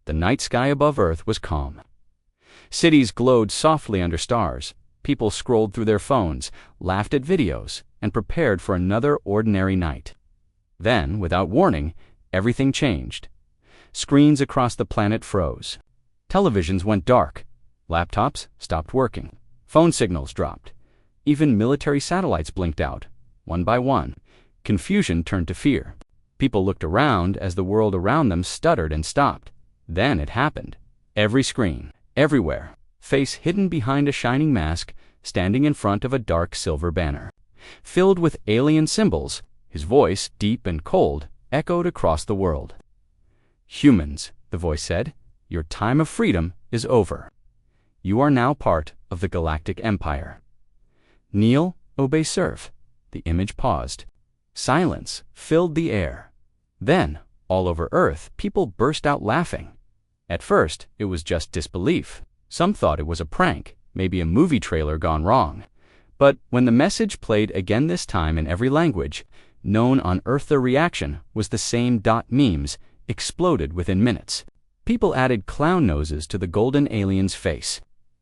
The night sky above Earth was calm. Cities glowed softly under stars. People scrolled through their phones, laughed at videos, and prepared for another ordinary night. Then, without warning, everything changed. Screens across the planet froze. Televisions went dark. Laptops stopped working. Phone signals dropped. Even military satellites blinked out, one by one. Confusion turned to fear. People looked around as the world around them stuttered and stopped. Then it happened. Every screen, everywhere, face hidden behind a shining mask, standing in front of a dark silver banner. Filled with alien symbols, his voice, deep and cold, echoed across the world. "Humans," the voice said, "your time of freedom is over. You are now part of the Galactic Empire. Kneel, obey, serve." The image paused. Silence filled the air. Then, all over Earth, people burst out laughing. At first, it was just disbelief. Some thought it was a prank, maybe a movie trailer gone wrong. But when the message played again, this time in every language known on Earth, the reaction was the same. Memes exploded within minutes. People added clown noses to the golden alien's face.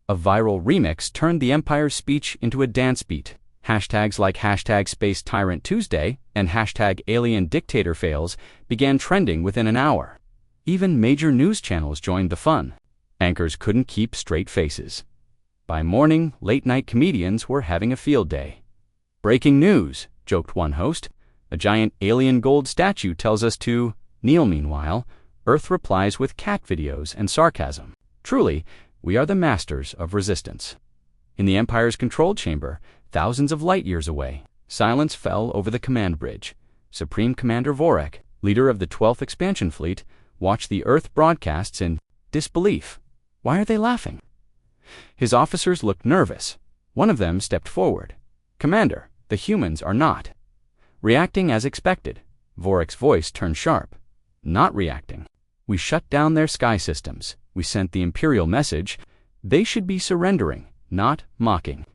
A viral remix turned the Empire's speech into a dance beat. Hashtags like #SpaceTyrantTuesday and #AlienDictatorFails began trending within an hour. Even major news channels joined the fun. Anchors couldn't keep straight faces. By morning, late-night comedians were having a field day. "Breaking news," joked one host. "A giant alien gold statue tells us to kneel." Meanwhile, Earth replies with cat videos and sarcasm. Truly, we are the masters of resistance. In the Empire's control chamber, thousands of light years away, silence fell over the command bridge. Supreme Commander Vorek, leader of the 12th Expansion Fleet, watched the Earth broadcasts in disbelief. Why are they laughing? His officers looked nervous. One of them stepped forward. "Commander, the humans are not reacting as expected." Vorek's voice turned sharp. "Not reacting. We shut down their sky systems. We sent the Imperial message. They should be surrendering, not mocking."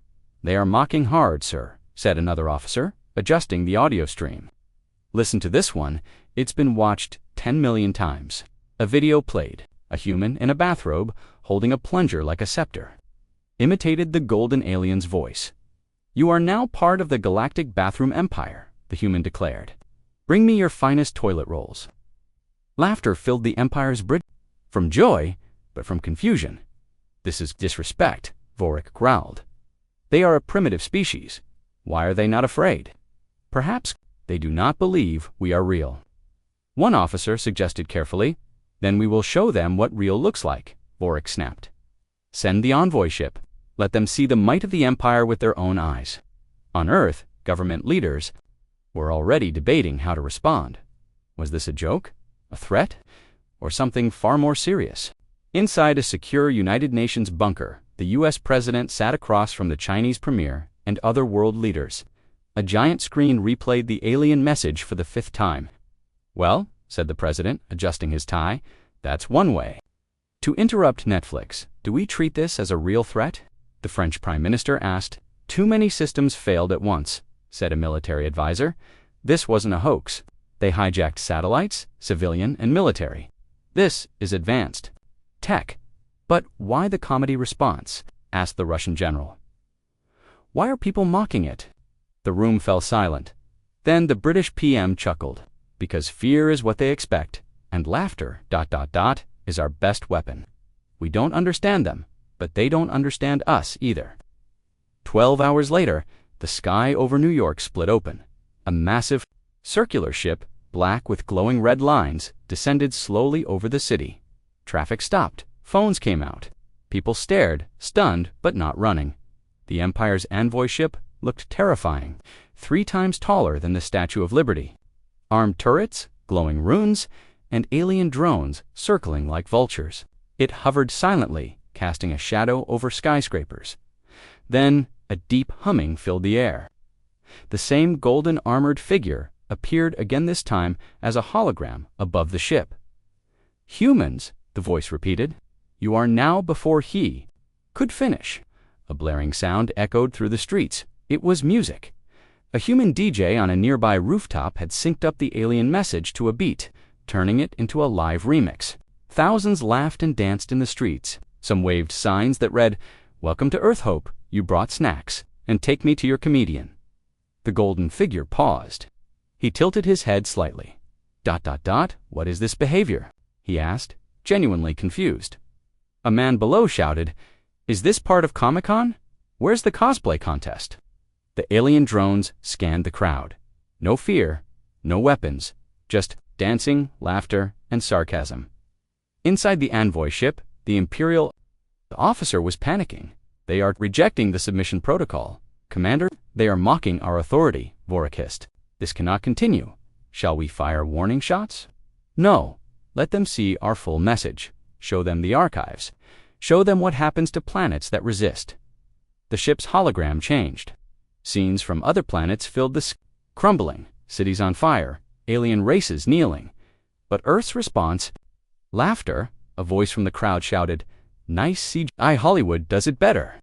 "They are mocking hard, sir," said another officer, adjusting the audio stream. "Listen to this one. It's been watched 10 million times." A video played. A human in a bathrobe, holding a plunger like a scepter, imitated the golden alien's voice. "You are now part of the Galactic Bathroom Empire," the human declared. "Bring me your finest toilet rolls." Laughter filled the Empire's bridge, from joy, but from confusion. "This is disrespect," Vorek growled. "They are a primitive species. Why are they not afraid? Perhaps they do not believe we are real." One officer suggested carefully. "Then we will show them what real looks like," Vorek snapped. "Send the envoy ship. Let them see the might of the Empire with their own eyes." On Earth, government leaders were already debating how to respond. Was this a joke, a threat, or something far more serious? Inside a secure United Nations bunker, the U.S. president sat across from the Chinese premier and other world leaders. A giant screen replayed the alien message for the 5th time. "Well," said the president, adjusting his tie, "that's one way to interrupt Netflix. Do we treat this as a real threat?" The French prime minister asked. "Too many systems failed at once," said a military advisor. "This wasn't a hoax. They hijacked satellites, civilian and military. This is advanced tech." "But why the comedy response?" asked the Russian general. "Why are people mocking it?" The room fell silent. Then the British PM chuckled. "Because fear is what they expect, and laughter ... is our best weapon. We don't understand them, but they don't understand us either." 12 hours later, the sky over New York split open. A massive, circular ship, black with glowing red lines, descended slowly over the city. Traffic stopped. Phones came out. People stared, stunned but not running. The Empire's envoy ship looked terrifying, 3 times taller than the Statue of Liberty. Armed turrets, glowing runes, and alien drones circling like vultures. It hovered silently, casting a shadow over skyscrapers. Then a deep humming filled the air. The same golden armored figure appeared again, this time as a hologram above the ship. "Humans," the voice repeated, "you are now before he could finish." A blaring sound echoed through the streets. It was music. A human DJ on a nearby rooftop had synced up the alien message to a beat, turning it into a live remix. Thousands laughed and danced in the streets. Some waved signs that read, "Welcome to Earth Hope, you brought snacks, and take me to your comedian." The golden figure paused. He tilted his head slightly. What is this behavior?" he asked, genuinely confused. A man below shouted, "Is this part of Comic-Con? Where's the cosplay contest?" The alien drones scanned the crowd. No fear, no weapons, just dancing, laughter, and sarcasm. Inside the envoy ship, the officer was panicking. "They are rejecting the submission protocol. Commander, they are mocking our authority," Vorik hissed. "This cannot continue. Shall we fire warning shots?" "No. Let them see our full message. Show them the archives. Show them what happens to planets that resist." The ship's hologram changed. Scenes from other planets filled the sky, crumbling, cities on fire, alien races kneeling. But Earth's response? Laughter. A voice from the crowd shouted, "Nice CGI, Hollywood does it better."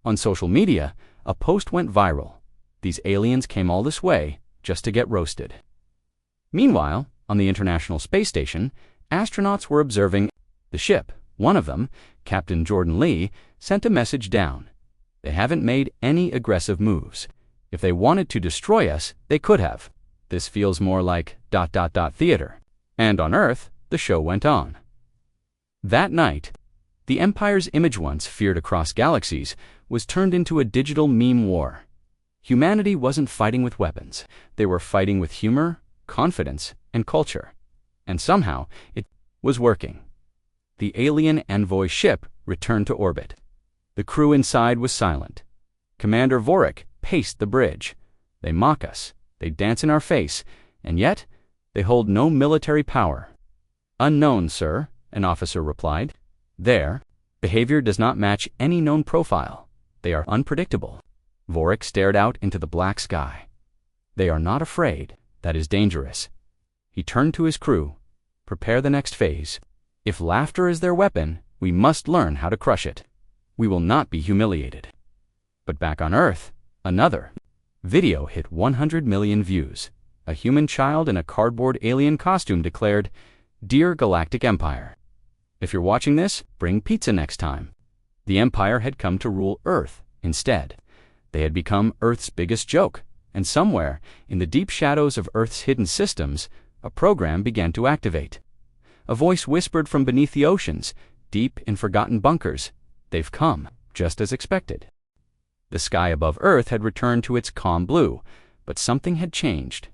On social media, a post went viral. These aliens came all this way just to get roasted. Meanwhile, on the International Space Station, astronauts were observing the ship. One of them, Captain Jordan Lee, sent a message down. "They haven't made any aggressive moves. If they wanted to destroy us, they could have. This feels more like ... theater." And on Earth, the show went on. That night, the Empire's image once feared across galaxies was turned into a digital meme war. Humanity wasn't fighting with weapons. They were fighting with humor, confidence, and culture. And somehow, it was working. The alien envoy ship returned to orbit. The crew inside was silent. Commander Vorik paced the bridge. "They mock us, they dance in our face, and yet they hold no military power." "Unknown, sir," an officer replied. "Their behavior does not match any known profile. They are unpredictable." Vorik stared out into the black sky. "They are not afraid. That is dangerous." He turned to his crew. "Prepare the next phase. If laughter is their weapon, we must learn how to crush it. We will not be humiliated." But back on Earth, another video hit 100 million views. A human child in a cardboard alien costume declared, "Dear Galactic Empire, if you're watching this, bring pizza next time." The Empire had come to rule Earth instead. They had become Earth's biggest joke, and somewhere, in the deep shadows of Earth's hidden systems, a program began to activate. A voice whispered from beneath the oceans, deep in forgotten bunkers, "They've come, just as expected." The sky above Earth had returned to its calm blue, but something had changed.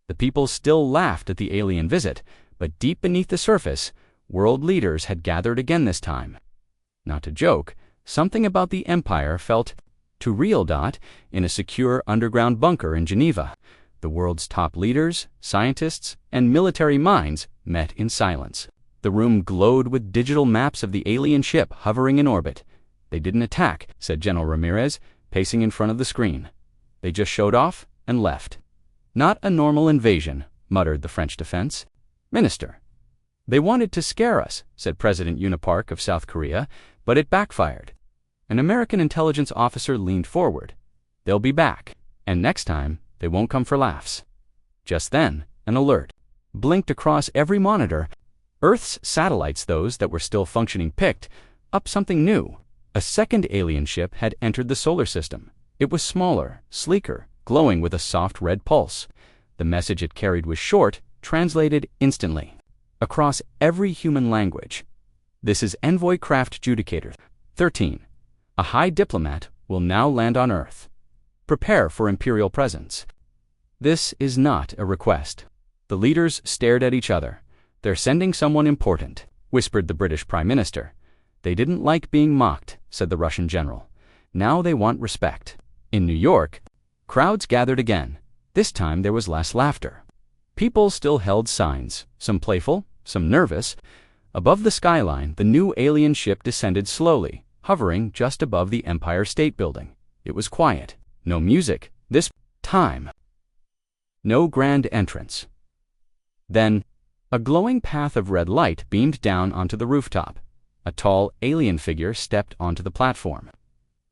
The people still laughed at the alien visit, but deep beneath the surface, world leaders had gathered again this time. Not to joke, something about the Empire felt too real. In a secure underground bunker in Geneva, the world's top leaders, scientists, and military minds met in silence. The room glowed with digital maps of the alien ship hovering in orbit. "They didn't attack," said General Ramirez, pacing in front of the screen. "They just showed off and left." "Not a normal invasion," muttered the French defense minister. "They wanted to scare us," said President Unipark of South Korea, "but it backfired." An American intelligence officer leaned forward. "They'll be back, and next time, they won't come for laughs." Just then, an alert blinked across every monitor. Earth's satellites, those that were still functioning, picked up something new. A second alien ship had entered the solar system. It was smaller, sleeker, glowing with a soft red pulse. The message it carried was short, translated instantly, across every human language. "This is Envoy Craft Judicator 13. A high diplomat will now land on Earth. Prepare for Imperial presence." This is not a request. The leaders stared at each other. "They're sending someone important," whispered the British Prime Minister. "They didn't like being mocked," said the Russian general. "Now they want respect." In New York, crowds gathered again. This time there was less laughter. People still held signs, some playful, some nervous. Above the skyline, the new alien ship descended slowly, hovering just above the Empire State Building. It was quiet. No music, this time. No grand entrance. Then, a glowing path of red light beamed down onto the rooftop. A tall alien figure stepped onto the platform.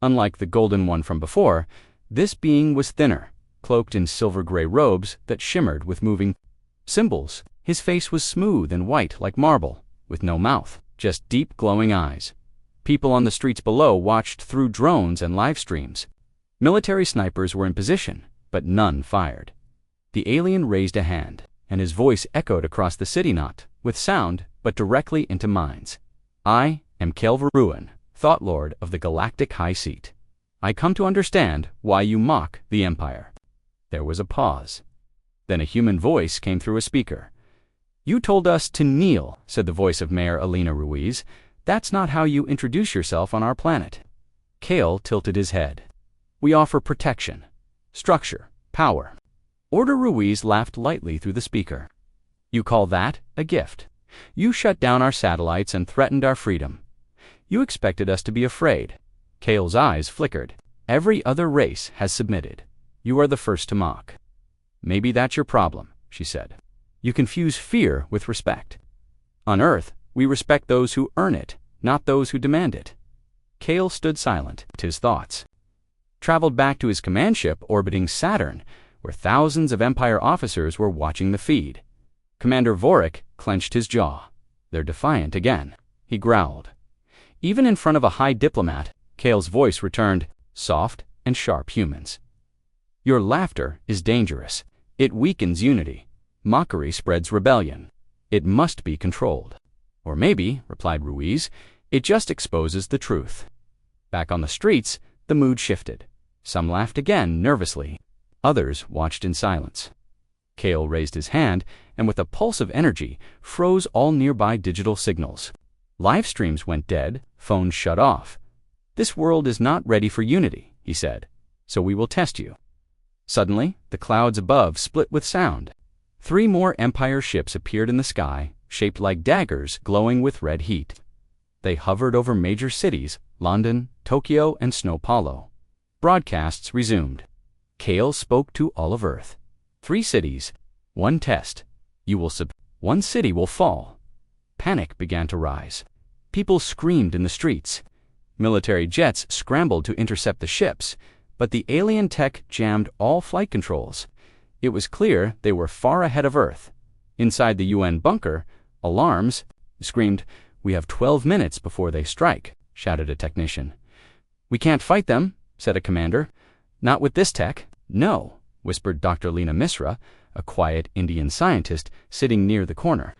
Unlike the golden one from before, this being was thinner, cloaked in silver-gray robes that shimmered with moving symbols. His face was smooth and white like marble, with no mouth, just deep glowing eyes. People on the streets below watched through drones and live streams. Military snipers were in position, but none fired. The alien raised a hand, and his voice echoed across the city, not with sound, but directly into minds. I am Calvaruan, Thought Lord of the Galactic High Seat. I come to understand why you mock the Empire. There was a pause. Then a human voice came through a speaker. You told us to kneel, said the voice of Mayor Alina Ruiz. That's not how you introduce yourself on our planet. Kale tilted his head. We offer protection, structure, power. Order Ruiz laughed lightly through the speaker. You call that a gift? You shut down our satellites and threatened our freedom. You expected us to be afraid. Kale's eyes flickered. Every other race has submitted. You are the first to mock. Maybe that's your problem, she said. You confuse fear with respect. On Earth, we respect those who earn it, not those who demand it. Kale stood silent, his thoughts. Traveled back to his command ship orbiting Saturn, where thousands of Empire officers were watching the feed. Commander Vorik clenched his jaw. They're defiant again, he growled. Even in front of a high diplomat, Kale's voice returned, soft and sharp humans. Your laughter is dangerous. It weakens unity. Mockery spreads rebellion. It must be controlled. Or maybe, replied Ruiz, it just exposes the truth. Back on the streets, the mood shifted. Some laughed again nervously. Others watched in silence. Kale raised his hand and with a pulse of energy froze all nearby digital signals. Live streams went dead, phones shut off. This world is not ready for unity, he said, so we will test you. Suddenly, the clouds above split with sound. 3 more Empire ships appeared in the sky, shaped like daggers glowing with red heat. They hovered over major cities, London, Tokyo, and São Paulo. Broadcasts resumed. Kale spoke to all of Earth. 3 cities, 1 test. One city will fall. Panic began to rise. People screamed in the streets. Military jets scrambled to intercept the ships, but the alien tech jammed all flight controls. It was clear they were far ahead of Earth. Inside the UN bunker, alarms screamed, "We have 12 minutes before they strike," shouted a technician. "We can't fight them," said a commander. "Not with this tech." "No," whispered Dr. Lina Misra, a quiet Indian scientist sitting near the corner.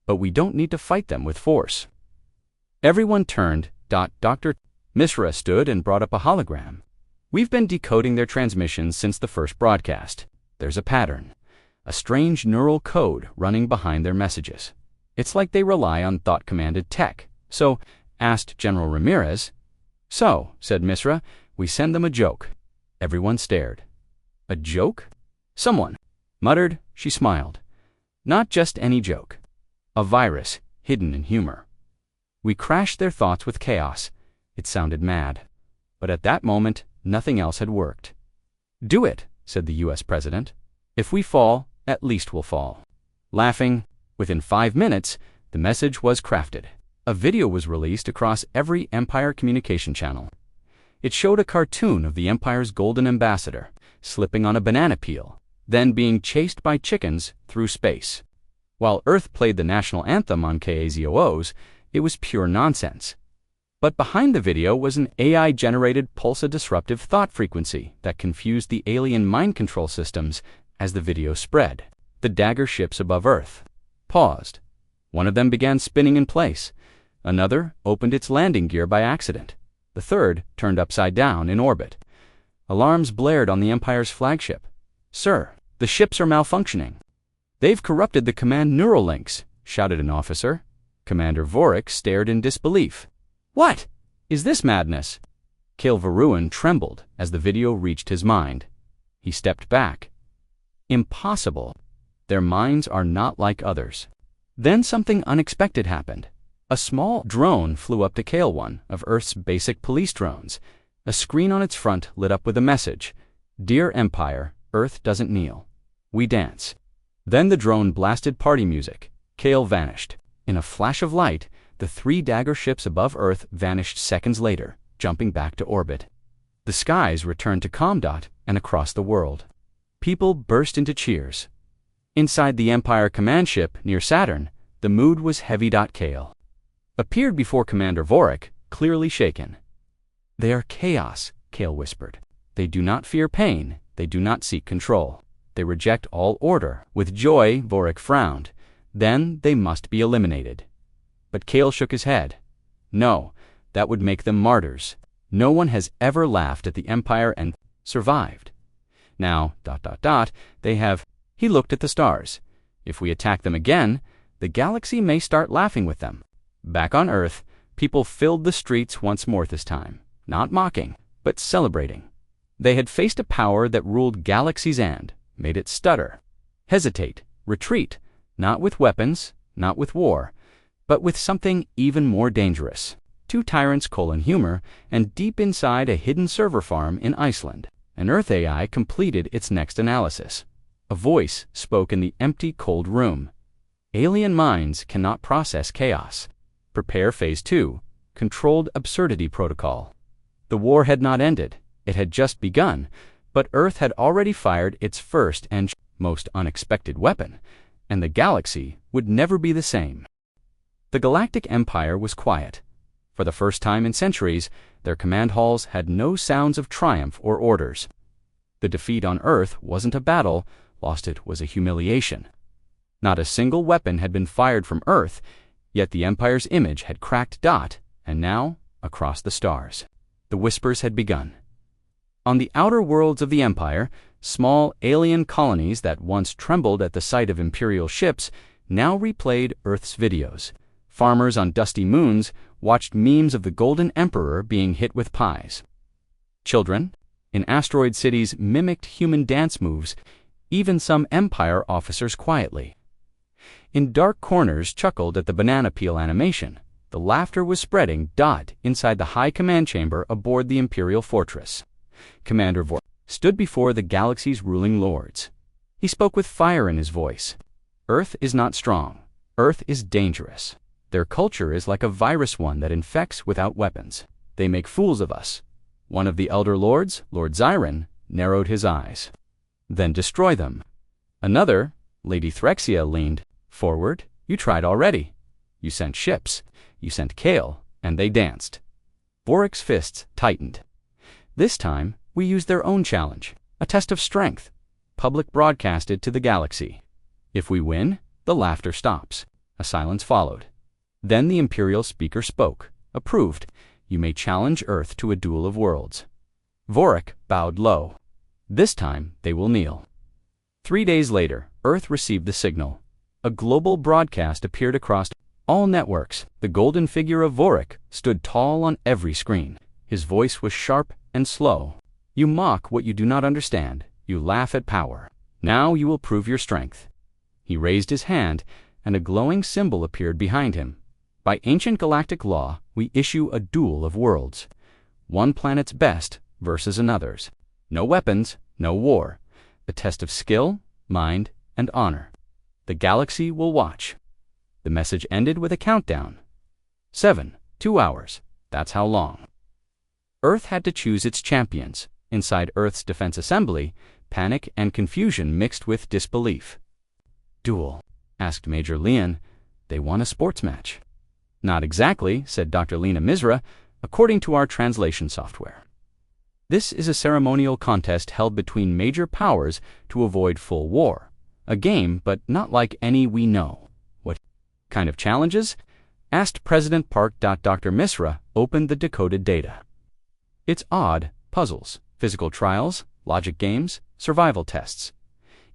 "But we don't need to fight them with force." Everyone turned. Dr. Misra stood and brought up a hologram. We've been decoding their transmissions since the first broadcast. There's a pattern, a strange neural code running behind their messages. It's like they rely on thought-commanded tech. So, asked General Ramirez. So, said Misra, we send them a joke. Everyone stared. A joke? Someone muttered. She smiled. Not just any joke. A virus hidden in humor. We crashed their thoughts with chaos. It sounded mad. But at that moment, nothing else had worked. Do it, said the U.S. president. If we fall, at least we'll fall. Laughing, within 5 minutes, the message was crafted. A video was released across every Empire communication channel. It showed a cartoon of the Empire's golden ambassador, slipping on a banana peel, then being chased by chickens through space. While Earth played the national anthem on KAZOOs, it was pure nonsense. But behind the video was an AI-generated pulsar-disruptive thought frequency that confused the alien mind control systems as the video spread. The dagger ships above Earth paused. One of them began spinning in place. Another opened its landing gear by accident. The third turned upside down in orbit. Alarms blared on the Empire's flagship. Sir, the ships are malfunctioning. They've corrupted the command neural links, shouted an officer. Commander Vorik stared in disbelief. What? Is this madness? Calvaruan trembled as the video reached his mind. He stepped back. Impossible. Their minds are not like others. Then something unexpected happened. A small drone flew up to Kale, one of Earth's basic police drones. A screen on its front lit up with a message. Dear Empire, Earth doesn't kneel. We dance. Then the drone blasted party music. Kale vanished. In a flash of light, the 3 dagger ships above Earth vanished seconds later, jumping back to orbit. The skies returned to calm. And across the world, people burst into cheers. Inside the Empire command ship near Saturn, The mood was heavy. Kale appeared before Commander Vorik, clearly shaken. "They are chaos," Kale whispered. "They do not fear pain. They do not seek control. They reject all order." With joy, Vorik frowned. "Then they must be eliminated." But Kale shook his head. "No, that would make them martyrs. No one has ever laughed at the Empire and survived. Now, they have." He looked at the stars. "If we attack them again, the galaxy may start laughing with them." Back on Earth, people filled the streets once more this time, not mocking, but celebrating. They had faced a power that ruled galaxies and made it stutter, hesitate, retreat, not with weapons, not with war, but with something even more dangerous. Two tyrants, humor, and deep inside a hidden server farm in Iceland, an Earth AI completed its next analysis. A voice spoke in the empty, cold room. "Alien minds cannot process chaos. Prepare Phase 2, Controlled Absurdity Protocol." The war had not ended. It had just begun, but Earth had already fired its first and most unexpected weapon, and the galaxy would never be the same. The Galactic Empire was quiet. For the first time in centuries, their command halls had no sounds of triumph or orders. The defeat on Earth wasn't a battle, lost it was a humiliation. Not a single weapon had been fired from Earth, yet the Empire's image had cracked. And now, across the stars, the whispers had begun. On the outer worlds of the Empire, small alien colonies that once trembled at the sight of Imperial ships now replayed Earth's videos. Farmers on dusty moons watched memes of the Golden Emperor being hit with pies. Children in asteroid cities mimicked human dance moves, even some Empire officers quietly. In dark corners chuckled at the banana peel animation. The laughter was spreading. Inside the high command chamber aboard the Imperial fortress, Commander Vorik stood before the galaxy's ruling lords. He spoke with fire in his voice. "Earth is not strong. Earth is dangerous. Their culture is like a virus, one that infects without weapons. They make fools of us." One of the elder lords, Lord Zyron, narrowed his eyes. "Then destroy them." Another, Lady Threxia, leaned forward. "You tried already. You sent ships. You sent Kale, and they danced." Vorik's fists tightened. "This time, we used their own challenge, a test of strength, public broadcasted to the galaxy. If we win, the laughter stops." A silence followed. Then the Imperial speaker spoke. "Approved. You may challenge Earth to a duel of worlds." Vorik bowed low. "This time, they will kneel." 3 days later, Earth received the signal. A global broadcast appeared across all networks. The golden figure of Vorik stood tall on every screen. His voice was sharp and slow. "You mock what you do not understand. You laugh at power. Now you will prove your strength." He raised his hand, and a glowing symbol appeared behind him. "By ancient galactic law, we issue a duel of worlds. One planet's best versus another's. No weapons, no war. A test of skill, mind, and honor. The galaxy will watch." The message ended with a countdown. 7, 2 hours. That's how long. Earth had to choose its champions. Inside Earth's Defense Assembly, panic and confusion mixed with disbelief. "Duel?" asked Major Leon. "They won a sports match." "Not exactly," said Dr. Lena Misra, "according to our translation software. This is a ceremonial contest held between major powers to avoid full war. A game, but not like any we know." "What kind of challenges?" asked President Park. Dr. Misra opened the decoded data. "It's odd, puzzles, physical trials, logic games, survival tests.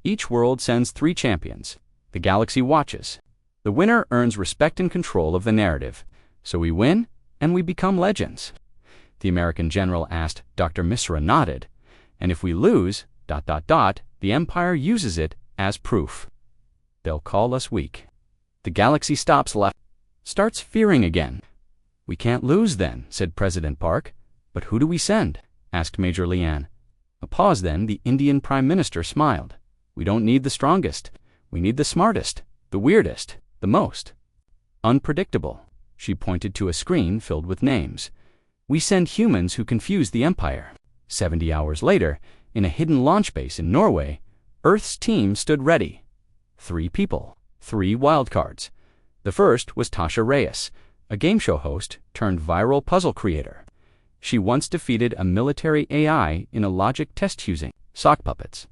Each world sends 3 champions. The galaxy watches. The winner earns respect and control of the narrative. So we win, and we become legends." The American general asked. Dr. Misra nodded. "And if we lose, the Empire uses it as proof. They'll call us weak. The galaxy starts fearing again." "We can't lose then," said President Park. "But who do we send?" asked Major Leanne. A pause, then the Indian Prime Minister smiled. "We don't need the strongest. We need the smartest, the weirdest, the most unpredictable." She pointed to a screen filled with names. "We send humans who confuse the Empire." 70 hours later, in a hidden launch base in Norway, Earth's team stood ready. 3 people, 3 wildcards. The first was Tasha Reyes, a game show host turned viral puzzle creator. She once defeated a military AI in a logic test using sock puppets.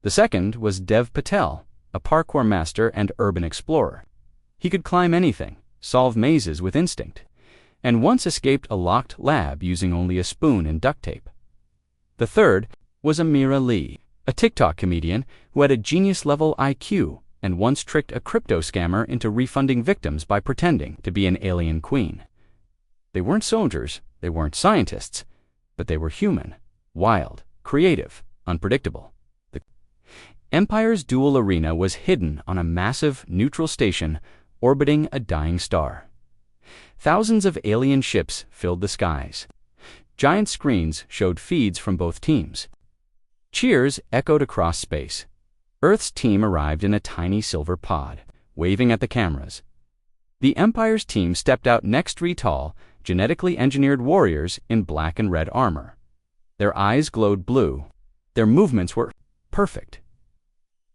The second was Dev Patel, a parkour master and urban explorer. He could climb anything, solve mazes with instinct, and once escaped a locked lab using only a spoon and duct tape. The third was Amira Lee, a TikTok comedian who had a genius-level IQ and once tricked a crypto scammer into refunding victims by pretending to be an alien queen. They weren't soldiers, they weren't scientists, but they were human, wild, creative, unpredictable. The Empire's dual arena was hidden on a massive neutral station orbiting a dying star. Thousands of alien ships filled the skies. Giant screens showed feeds from both teams. Cheers echoed across space. Earth's team arrived in a tiny silver pod, waving at the cameras. The Empire's team stepped out next 3 tall, genetically engineered warriors in black and red armor. Their eyes glowed blue. Their movements were perfect.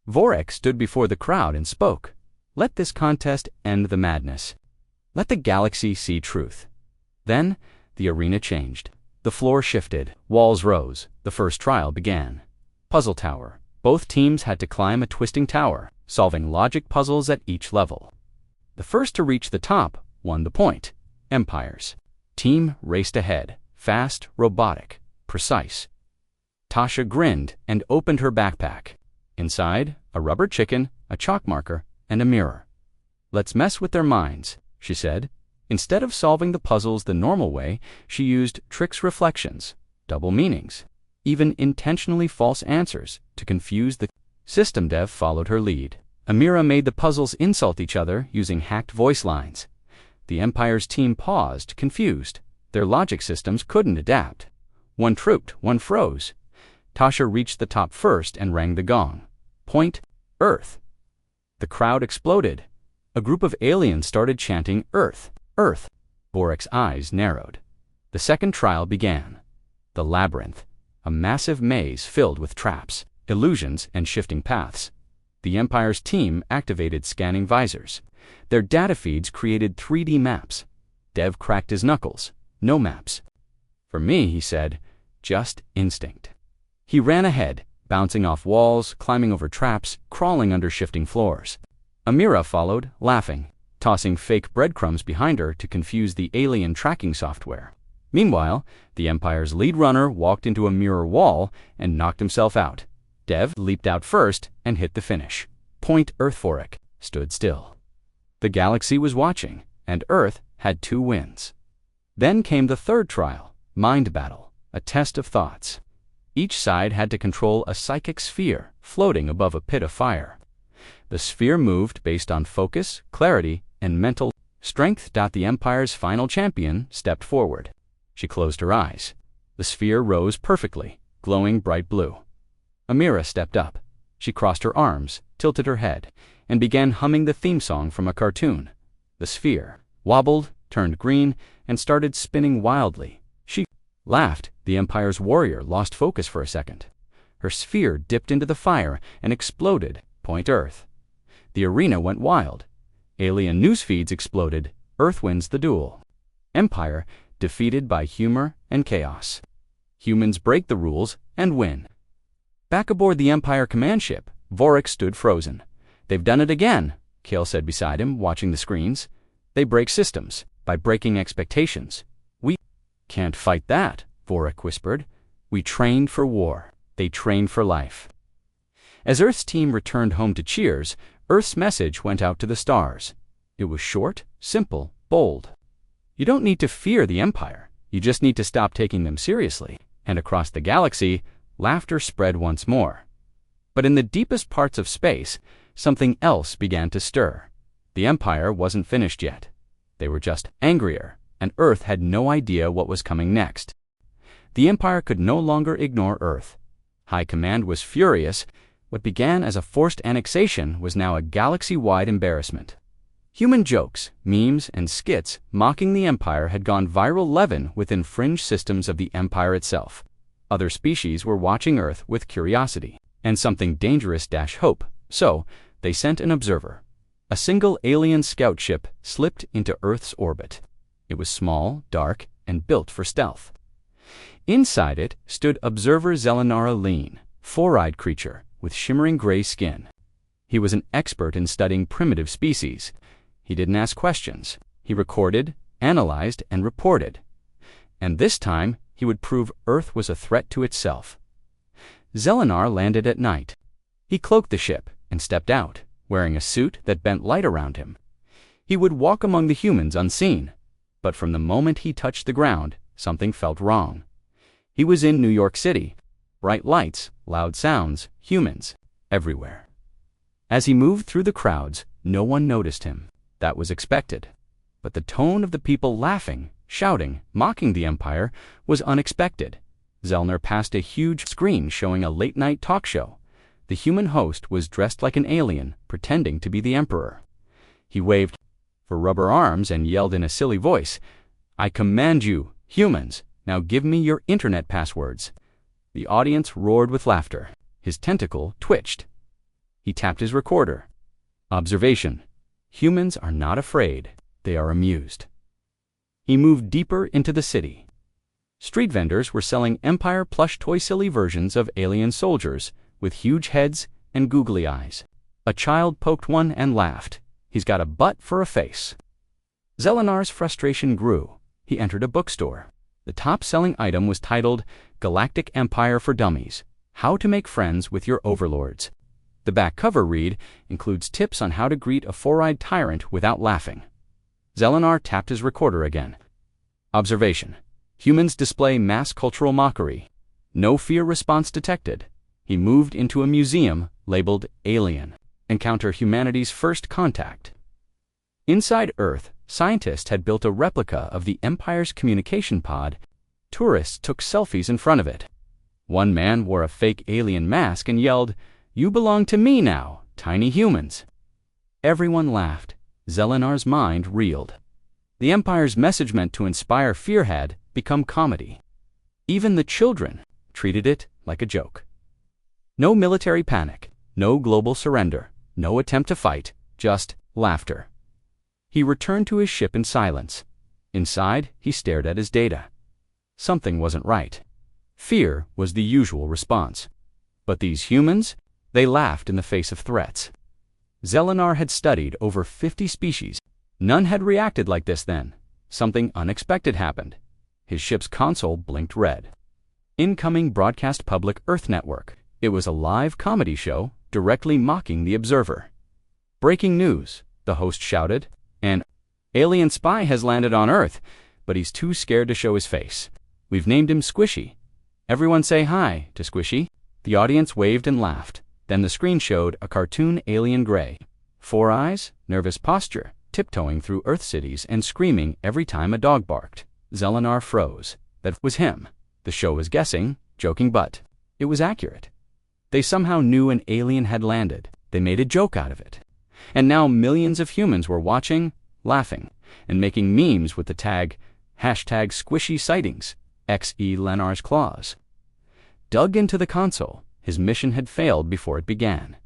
Vorek stood before the crowd and spoke. Let this contest end the madness. Let the galaxy see truth. Then, the arena changed. The floor shifted. Walls rose. The first trial began. Puzzle Tower. Both teams had to climb a twisting tower, solving logic puzzles at each level. The first to reach the top won the point. Empire's team raced ahead, fast, robotic, precise. Tasha grinned and opened her backpack. Inside, a rubber chicken, a chalk marker, and a mirror. Let's mess with their minds, she said. Instead of solving the puzzles the normal way, she used tricks, reflections, double meanings, even intentionally false answers to confuse the system. Dev followed her lead. Amira made the puzzles insult each other using hacked voice lines. The Empire's team paused, confused. Their logic systems couldn't adapt. One trooped, one froze. Tasha reached the top first and rang the gong. Point, Earth. The crowd exploded. A group of aliens started chanting, Earth, Earth. Vorek's eyes narrowed. The second trial began. The labyrinth, a massive maze filled with traps, illusions, and shifting paths. The Empire's team activated scanning visors. Their data feeds created 3D maps. Dev cracked his knuckles. No maps. For me, he said, just instinct. He ran ahead, bouncing off walls, climbing over traps, crawling under shifting floors. Amira followed, laughing, tossing fake breadcrumbs behind her to confuse the alien tracking software. Meanwhile, the Empire's lead runner walked into a mirror wall and knocked himself out. Dev leaped out first and hit the finish. Point Earth. Vorek stood still. The galaxy was watching, and Earth had 2 wins. Then came the third trial, Mind Battle, a test of thoughts. Each side had to control a psychic sphere floating above a pit of fire. The sphere moved based on focus, clarity, and mental strength. The Empire's final champion stepped forward. She closed her eyes. The sphere rose perfectly, glowing bright blue. Amira stepped up. She crossed her arms, tilted her head, and began humming the theme song from a cartoon. The sphere wobbled, turned green, and started spinning wildly. She laughed. The Empire's warrior lost focus for a second. Her sphere dipped into the fire and exploded. Point Earth. The arena went wild. Alien news feeds exploded. Earth wins the duel. Empire defeated by humor and chaos. Humans break the rules and win. Back aboard the Empire command ship, Vorek stood frozen. They've done it again, Kale said beside him, watching the screens. They break systems by breaking expectations. We can't fight that, Vorek whispered. We trained for war. They trained for life. As Earth's team returned home to cheers, Earth's message went out to the stars. It was short, simple, bold. You don't need to fear the Empire. You just need to stop taking them seriously. And across the galaxy, laughter spread once more. But in the deepest parts of space, something else began to stir. The Empire wasn't finished yet. They were just angrier, and Earth had no idea what was coming next. The Empire could no longer ignore Earth. High Command was furious. What began as a forced annexation was now a galaxy-wide embarrassment. Human jokes, memes, and skits mocking the Empire had gone viral within fringe systems of the Empire itself. Other species were watching Earth with curiosity and something dangerous-hope, so they sent an observer. A single alien scout ship slipped into Earth's orbit. It was small, dark, and built for stealth. Inside it stood observer Zelenara Lean, four-eyed creature with shimmering gray skin. He was an expert in studying primitive species. He didn't ask questions. He recorded, analyzed, and reported. And this time, he would prove Earth was a threat to itself. Zelenar landed at night. He cloaked the ship and stepped out, wearing a suit that bent light around him. He would walk among the humans unseen, but from the moment he touched the ground, something felt wrong. He was in New York City. Bright lights, loud sounds, humans, everywhere. As he moved through the crowds, no one noticed him. That was expected. But the tone of the people laughing, shouting, mocking the Empire was unexpected. Zellner passed a huge screen showing a late-night talk show. The human host was dressed like an alien, pretending to be the Emperor. He waved for rubber arms and yelled in a silly voice, "I command you, humans, now give me your internet passwords." The audience roared with laughter. His tentacle twitched. He tapped his recorder. Observation: humans are not afraid, they are amused. He moved deeper into the city. Street vendors were selling Empire plush toy silly versions of alien soldiers with huge heads and googly eyes. A child poked one and laughed. "He's got a butt for a face." Zelenar's frustration grew. He entered a bookstore. The top-selling item was titled Galactic Empire for Dummies: How to Make Friends with Your Overlords. The back cover read includes tips on how to greet a four-eyed tyrant without laughing. Zelenar tapped his recorder again. Observation: humans display mass cultural mockery. No fear response detected. He moved into a museum labeled Alien. Encounter humanity's first contact. Inside Earth, scientists had built a replica of the Empire's communication pod. Tourists took selfies in front of it. One man wore a fake alien mask and yelled, "You belong to me now, tiny humans." Everyone laughed. Zelenar's mind reeled. The Empire's message meant to inspire fear had become comedy. Even the children treated it like a joke. No military panic, no global surrender, no attempt to fight, just laughter. He returned to his ship in silence. Inside, he stared at his data. Something wasn't right. Fear was the usual response. But these humans, they laughed in the face of threats. Zelenar had studied over 50 species. None had reacted like this then. Something unexpected happened. His ship's console blinked red. Incoming broadcast public Earth network. It was a live comedy show directly mocking the observer. "Breaking news," the host shouted. "An alien spy has landed on Earth, but he's too scared to show his face. We've named him Squishy. Everyone say hi to Squishy." The audience waved and laughed. Then the screen showed a cartoon alien gray. Four eyes, nervous posture, tiptoeing through Earth cities and screaming every time a dog barked. Zelenar froze. That was him. The show was guessing, joking, but it was accurate. They somehow knew an alien had landed. They made a joke out of it. And now millions of humans were watching, laughing, and making memes with the tag #SquishySightings, XE Lenar's Claws. Dug into the console, his mission had failed before it began.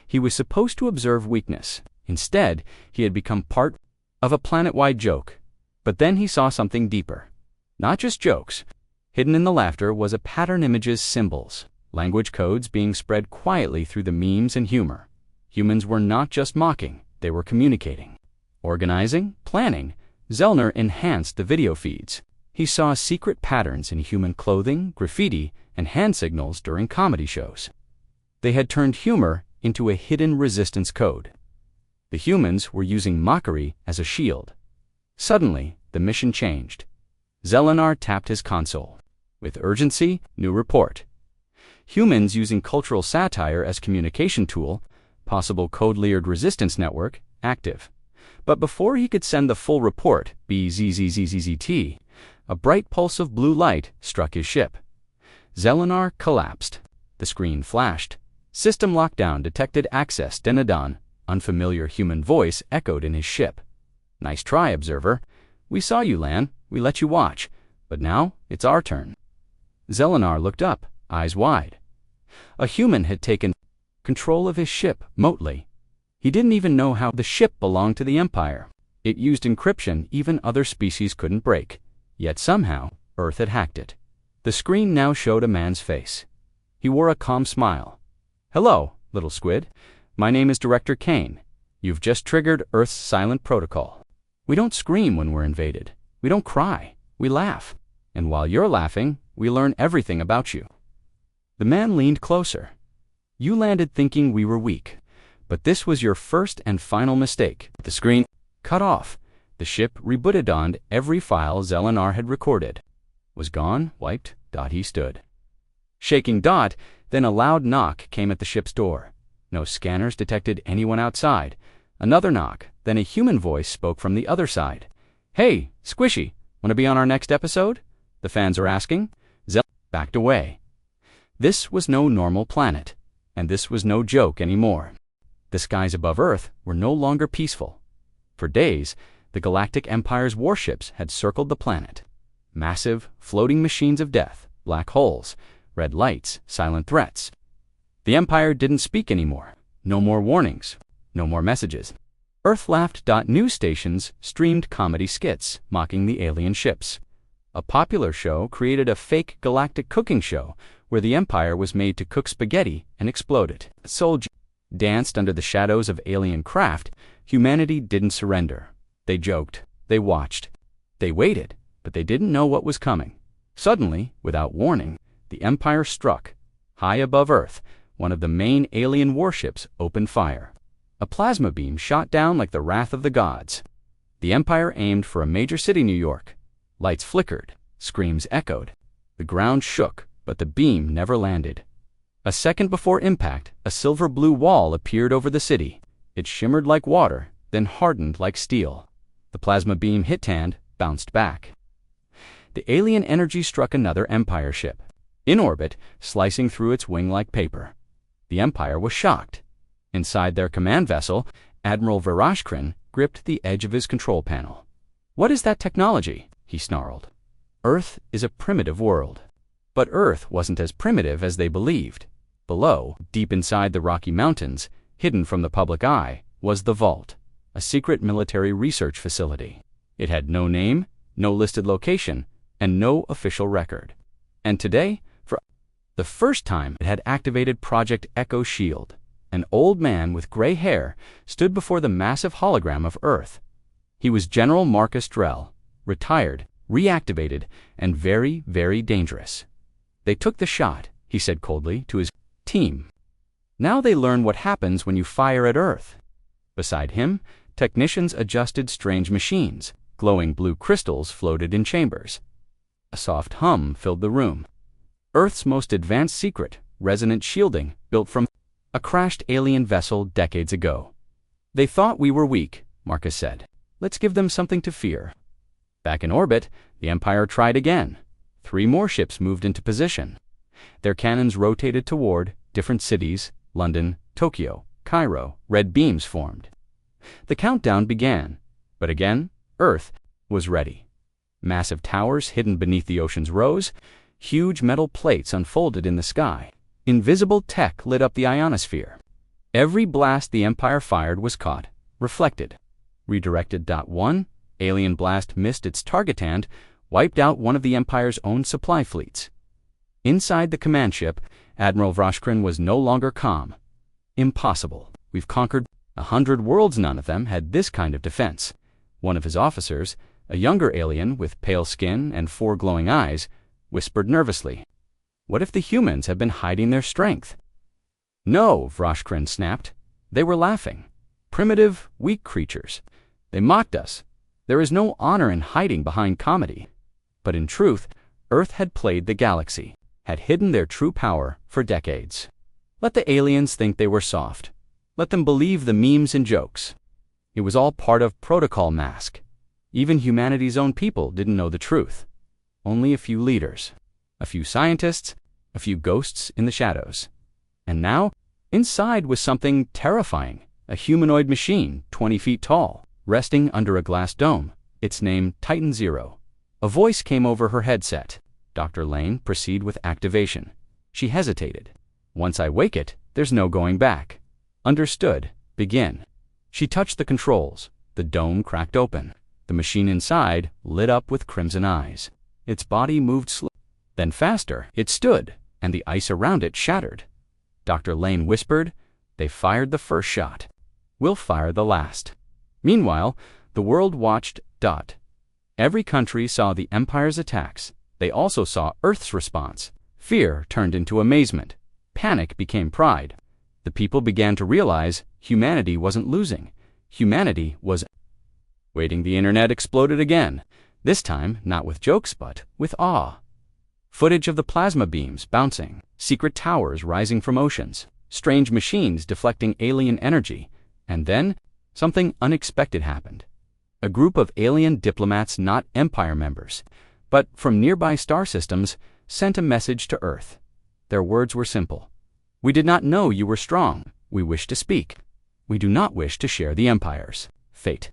He was supposed to observe weakness. Instead, he had become part of a planet-wide joke. But then he saw something deeper. Not just jokes. Hidden in the laughter was a pattern image's symbols, language codes being spread quietly through the memes and humor. Humans were not just mocking, they were communicating. Organizing, planning, Zellner enhanced the video feeds. He saw secret patterns in human clothing, graffiti, and hand signals during comedy shows. They had turned humor into a hidden resistance code. The humans were using mockery as a shield. Suddenly, the mission changed. Zelenar tapped his console. With urgency, new report. Humans using cultural satire as communication tool, possible code-layered resistance network, active. But before he could send the full report, BZZZZT, a bright pulse of blue light struck his ship. Zelenar collapsed. The screen flashed. System lockdown detected access Denadon. Unfamiliar human voice echoed in his ship. "Nice try, observer. We saw you, Lan. We let you watch. But now, it's our turn." Zelenar looked up, eyes wide. A human had taken control of his ship, motely. He didn't even know how the ship belonged to the Empire. It used encryption even other species couldn't break. Yet somehow, Earth had hacked it. The screen now showed a man's face. He wore a calm smile. "Hello, little squid. My name is Director Kane. You've just triggered Earth's silent protocol. We don't scream when we're invaded. We don't cry. We laugh. And while you're laughing, we learn everything about you." The man leaned closer. "You landed thinking we were weak. But this was your first and final mistake." The screen cut off. The ship rebooted on every file Zelenar had recorded. Was gone, wiped. He stood. Shaking. Then a loud knock came at the ship's door. No scanners detected anyone outside. Another knock, then a human voice spoke from the other side. "Hey, Squishy, want to be on our next episode? The fans are asking." Zelenar backed away. This was no normal planet, and this was no joke anymore. The skies above Earth were no longer peaceful. For days, the Galactic Empire's warships had circled the planet. Massive, floating machines of death, black holes, red lights, silent threats. The Empire didn't speak anymore. No more warnings. No more messages. Earth laughed. News stations streamed comedy skits mocking the alien ships. A popular show created a fake galactic cooking show where the Empire was made to cook spaghetti and explode it. Soldiers danced under the shadows of alien craft. Humanity didn't surrender. They joked. They watched. They waited, but they didn't know what was coming. Suddenly, without warning, the Empire struck. High above Earth, one of the main alien warships opened fire. A plasma beam shot down like the wrath of the gods. The Empire aimed for a major city, New York. Lights flickered. Screams echoed. The ground shook, but the beam never landed. A second before impact, a silver-blue wall appeared over the city. It shimmered like water, then hardened like steel. The plasma beam hit and bounced back. The alien energy struck another Empire ship. In orbit, slicing through its wing like paper. The Empire was shocked. Inside their command vessel, Admiral Varashkrin gripped the edge of his control panel. "What is that technology?" he snarled. "Earth is a primitive world." But Earth wasn't as primitive as they believed. Below, deep inside the Rocky Mountains, hidden from the public eye, was the Vault, a secret military research facility. It had no name, no listed location, and no official record. And today, for the first time, it had activated Project Echo Shield. An old man with gray hair stood before the massive hologram of Earth. He was General Marcus Drell, retired, reactivated, and very, very dangerous. "They took the shot," he said coldly to his team. "Now they learn what happens when you fire at Earth." Beside him, technicians adjusted strange machines. Glowing blue crystals floated in chambers. A soft hum filled the room. Earth's most advanced secret, resonant shielding, built from a crashed alien vessel decades ago. "They thought we were weak," Marcus said. "Let's give them something to fear." Back in orbit, the Empire tried again. 3 more ships moved into position. Their cannons rotated toward different cities, London, Tokyo, Cairo. Red beams formed. The countdown began, but again, Earth was ready. Massive towers hidden beneath the oceans rose. Huge metal plates unfolded in the sky. Invisible tech lit up the ionosphere. Every blast the Empire fired was caught, reflected, redirected. One alien blast missed its target and wiped out one of the Empire's own supply fleets. Inside the command ship, Admiral Varashkrin was no longer calm. "Impossible. We've conquered 100 worlds. None of them had this kind of defense." One of his officers, a younger alien with pale skin and 4 glowing eyes, whispered nervously. "What if the humans have been hiding their strength?" "No," Varashkrin snapped. "They were laughing. Primitive, weak creatures. They mocked us. There is no honor in hiding behind comedy." But in truth, Earth had played the galaxy, had hidden their true power for decades. Let the aliens think they were soft. Let them believe the memes and jokes. It was all part of protocol mask. Even humanity's own people didn't know the truth. Only a few leaders, a few scientists, a few ghosts in the shadows. And now, inside was something terrifying, a humanoid machine 20 feet tall, resting under a glass dome, its name Titan Zero. A voice came over her headset. "Dr. Lane, proceed with activation." She hesitated. "Once I wake it, there's no going back." "Understood. Begin." She touched the controls. The dome cracked open. The machine inside lit up with crimson eyes. Its body moved slowly. Then faster, it stood, and the ice around it shattered. Dr. Lane whispered, "They fired the first shot. We'll fire the last." Meanwhile, the world watched. Every country saw the Empire's attacks. They also saw Earth's response. Fear turned into amazement. Panic became pride. The people began to realize humanity wasn't losing. Humanity was waiting. The internet exploded again, this time not with jokes but with awe. Footage of the plasma beams bouncing, secret towers rising from oceans, strange machines deflecting alien energy, and then something unexpected happened. A group of alien diplomats, not Empire members, but from nearby star systems, sent a message to Earth. Their words were simple. "We did not know you were strong. We wish to speak. We do not wish to share the Empire's fate."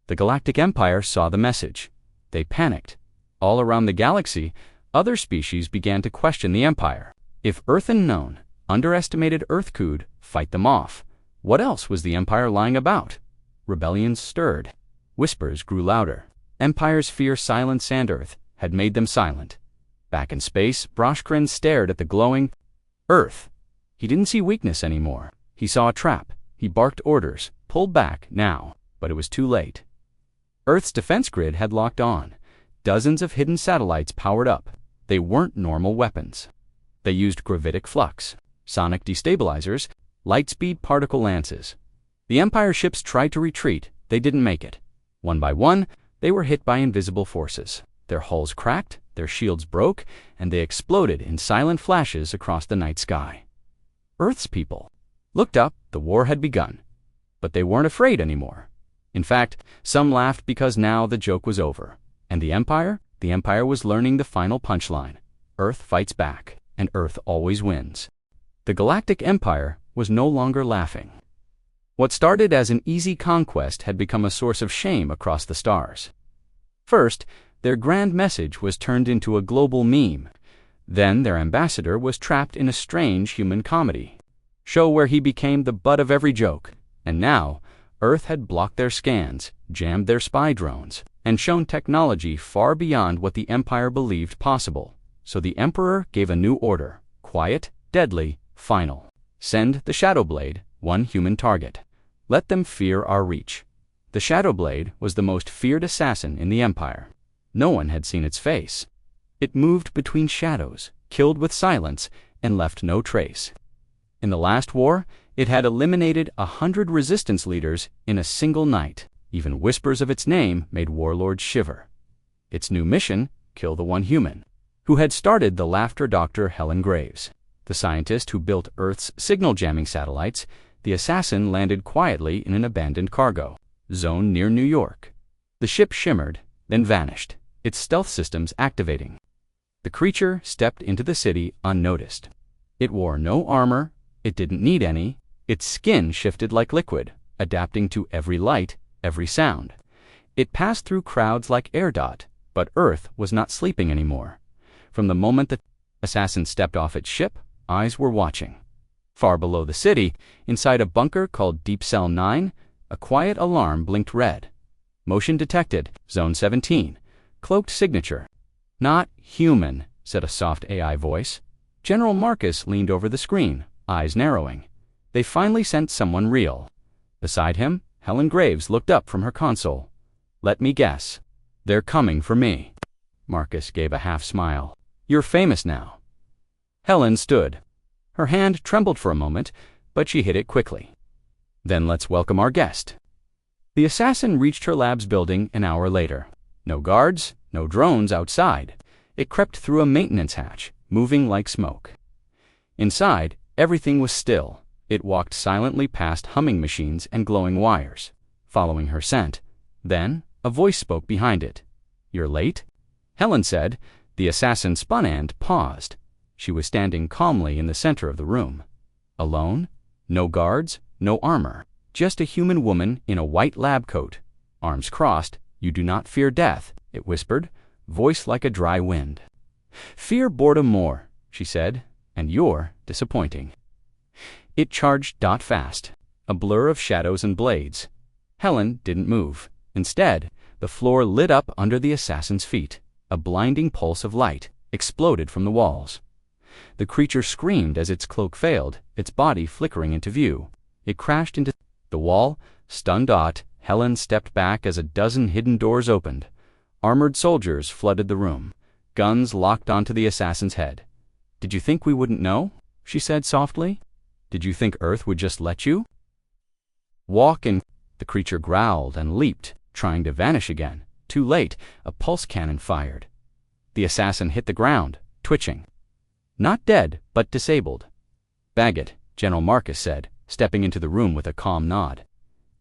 The Galactic Empire saw the message. They panicked. All around the galaxy, other species began to question the Empire. If Earth unknown, underestimated Earth could fight them off, what else was the Empire lying about? Rebellions stirred. Whispers grew louder. Empire's fear silenced Earth had made them silent. Back in space, Broshkrin stared at the glowing Earth. He didn't see weakness anymore. He saw a trap. He barked orders, pulled back now, but it was too late. Earth's defense grid had locked on. Dozens of hidden satellites powered up. They weren't normal weapons. They used gravitic flux, sonic destabilizers, light-speed particle lances. The Empire ships tried to retreat. They didn't make it. One by one, they were hit by invisible forces. Their hulls cracked, their shields broke, and they exploded in silent flashes across the night sky. Earth's people looked up. The war had begun. But they weren't afraid anymore. In fact, some laughed because now the joke was over. And the Empire was learning the final punchline. Earth fights back, and Earth always wins. The Galactic Empire was no longer laughing. What started as an easy conquest had become a source of shame across the stars. First, their grand message was turned into a global meme. Then their ambassador was trapped in a strange human comedy show where he became the butt of every joke. And now, Earth had blocked their scans, jammed their spy drones, and shown technology far beyond what the Empire believed possible. So the Emperor gave a new order: quiet, deadly, final. Send the Shadowblade, one human target. Let them fear our reach. The Shadowblade was the most feared assassin in the Empire. No one had seen its face. It moved between shadows, killed with silence, and left no trace. In the last war, it had eliminated 100 resistance leaders in a single night. Even whispers of its name made warlords shiver. Its new mission: kill the one human who had started the laughter. Dr. Helen Graves, the scientist who built Earth's signal jamming satellites. The assassin landed quietly in an abandoned cargo zone near New York. The ship shimmered, then vanished, its stealth systems activating. The creature stepped into the city unnoticed. It wore no armor. It didn't need any. Its skin shifted like liquid, adapting to every light, every sound. It passed through crowds like air. But Earth was not sleeping anymore. From the moment the assassin stepped off its ship, eyes were watching. Far below the city, inside a bunker called Deep Cell 9, a quiet alarm blinked red. Motion detected, Zone 17. Cloaked signature. "Not human," said a soft AI voice. General Marcus leaned over the screen, eyes narrowing. They finally sent someone real. Beside him, Helen Graves looked up from her console. "Let me guess. They're coming for me." Marcus gave a half smile. "You're famous now." Helen stood. Her hand trembled for a moment, but she hid it quickly. "Then let's welcome our guest." The assassin reached her lab's building an hour later. No guards, no drones outside. It crept through a maintenance hatch, moving like smoke. Inside, everything was still. It walked silently past humming machines and glowing wires, following her scent. Then, a voice spoke behind it. "You're late?" Helen said. The assassin spun and paused. She was standing calmly in the center of the room. Alone, no guards, no armor, just a human woman in a white lab coat, arms crossed. "You do not fear death," it whispered, voice like a dry wind. "Fear boredom more," she said, "and you're disappointing." It charged fast. a blur of shadows and blades. Helen didn't move. Instead, the floor lit up under the assassin's feet. A blinding pulse of light exploded from the walls. The creature screamed as its cloak failed, its body flickering into view. It crashed into the wall. Stunned, Helen stepped back as a dozen hidden doors opened. Armored soldiers flooded the room. Guns locked onto the assassin's head. "Did you think we wouldn't know?" she said softly. "Did you think Earth would just let you walk in?" The creature growled and leaped, trying to vanish again. Too late, a pulse cannon fired. The assassin hit the ground, twitching. Not dead, but disabled. "Bag it," General Marcus said, stepping into the room with a calm nod.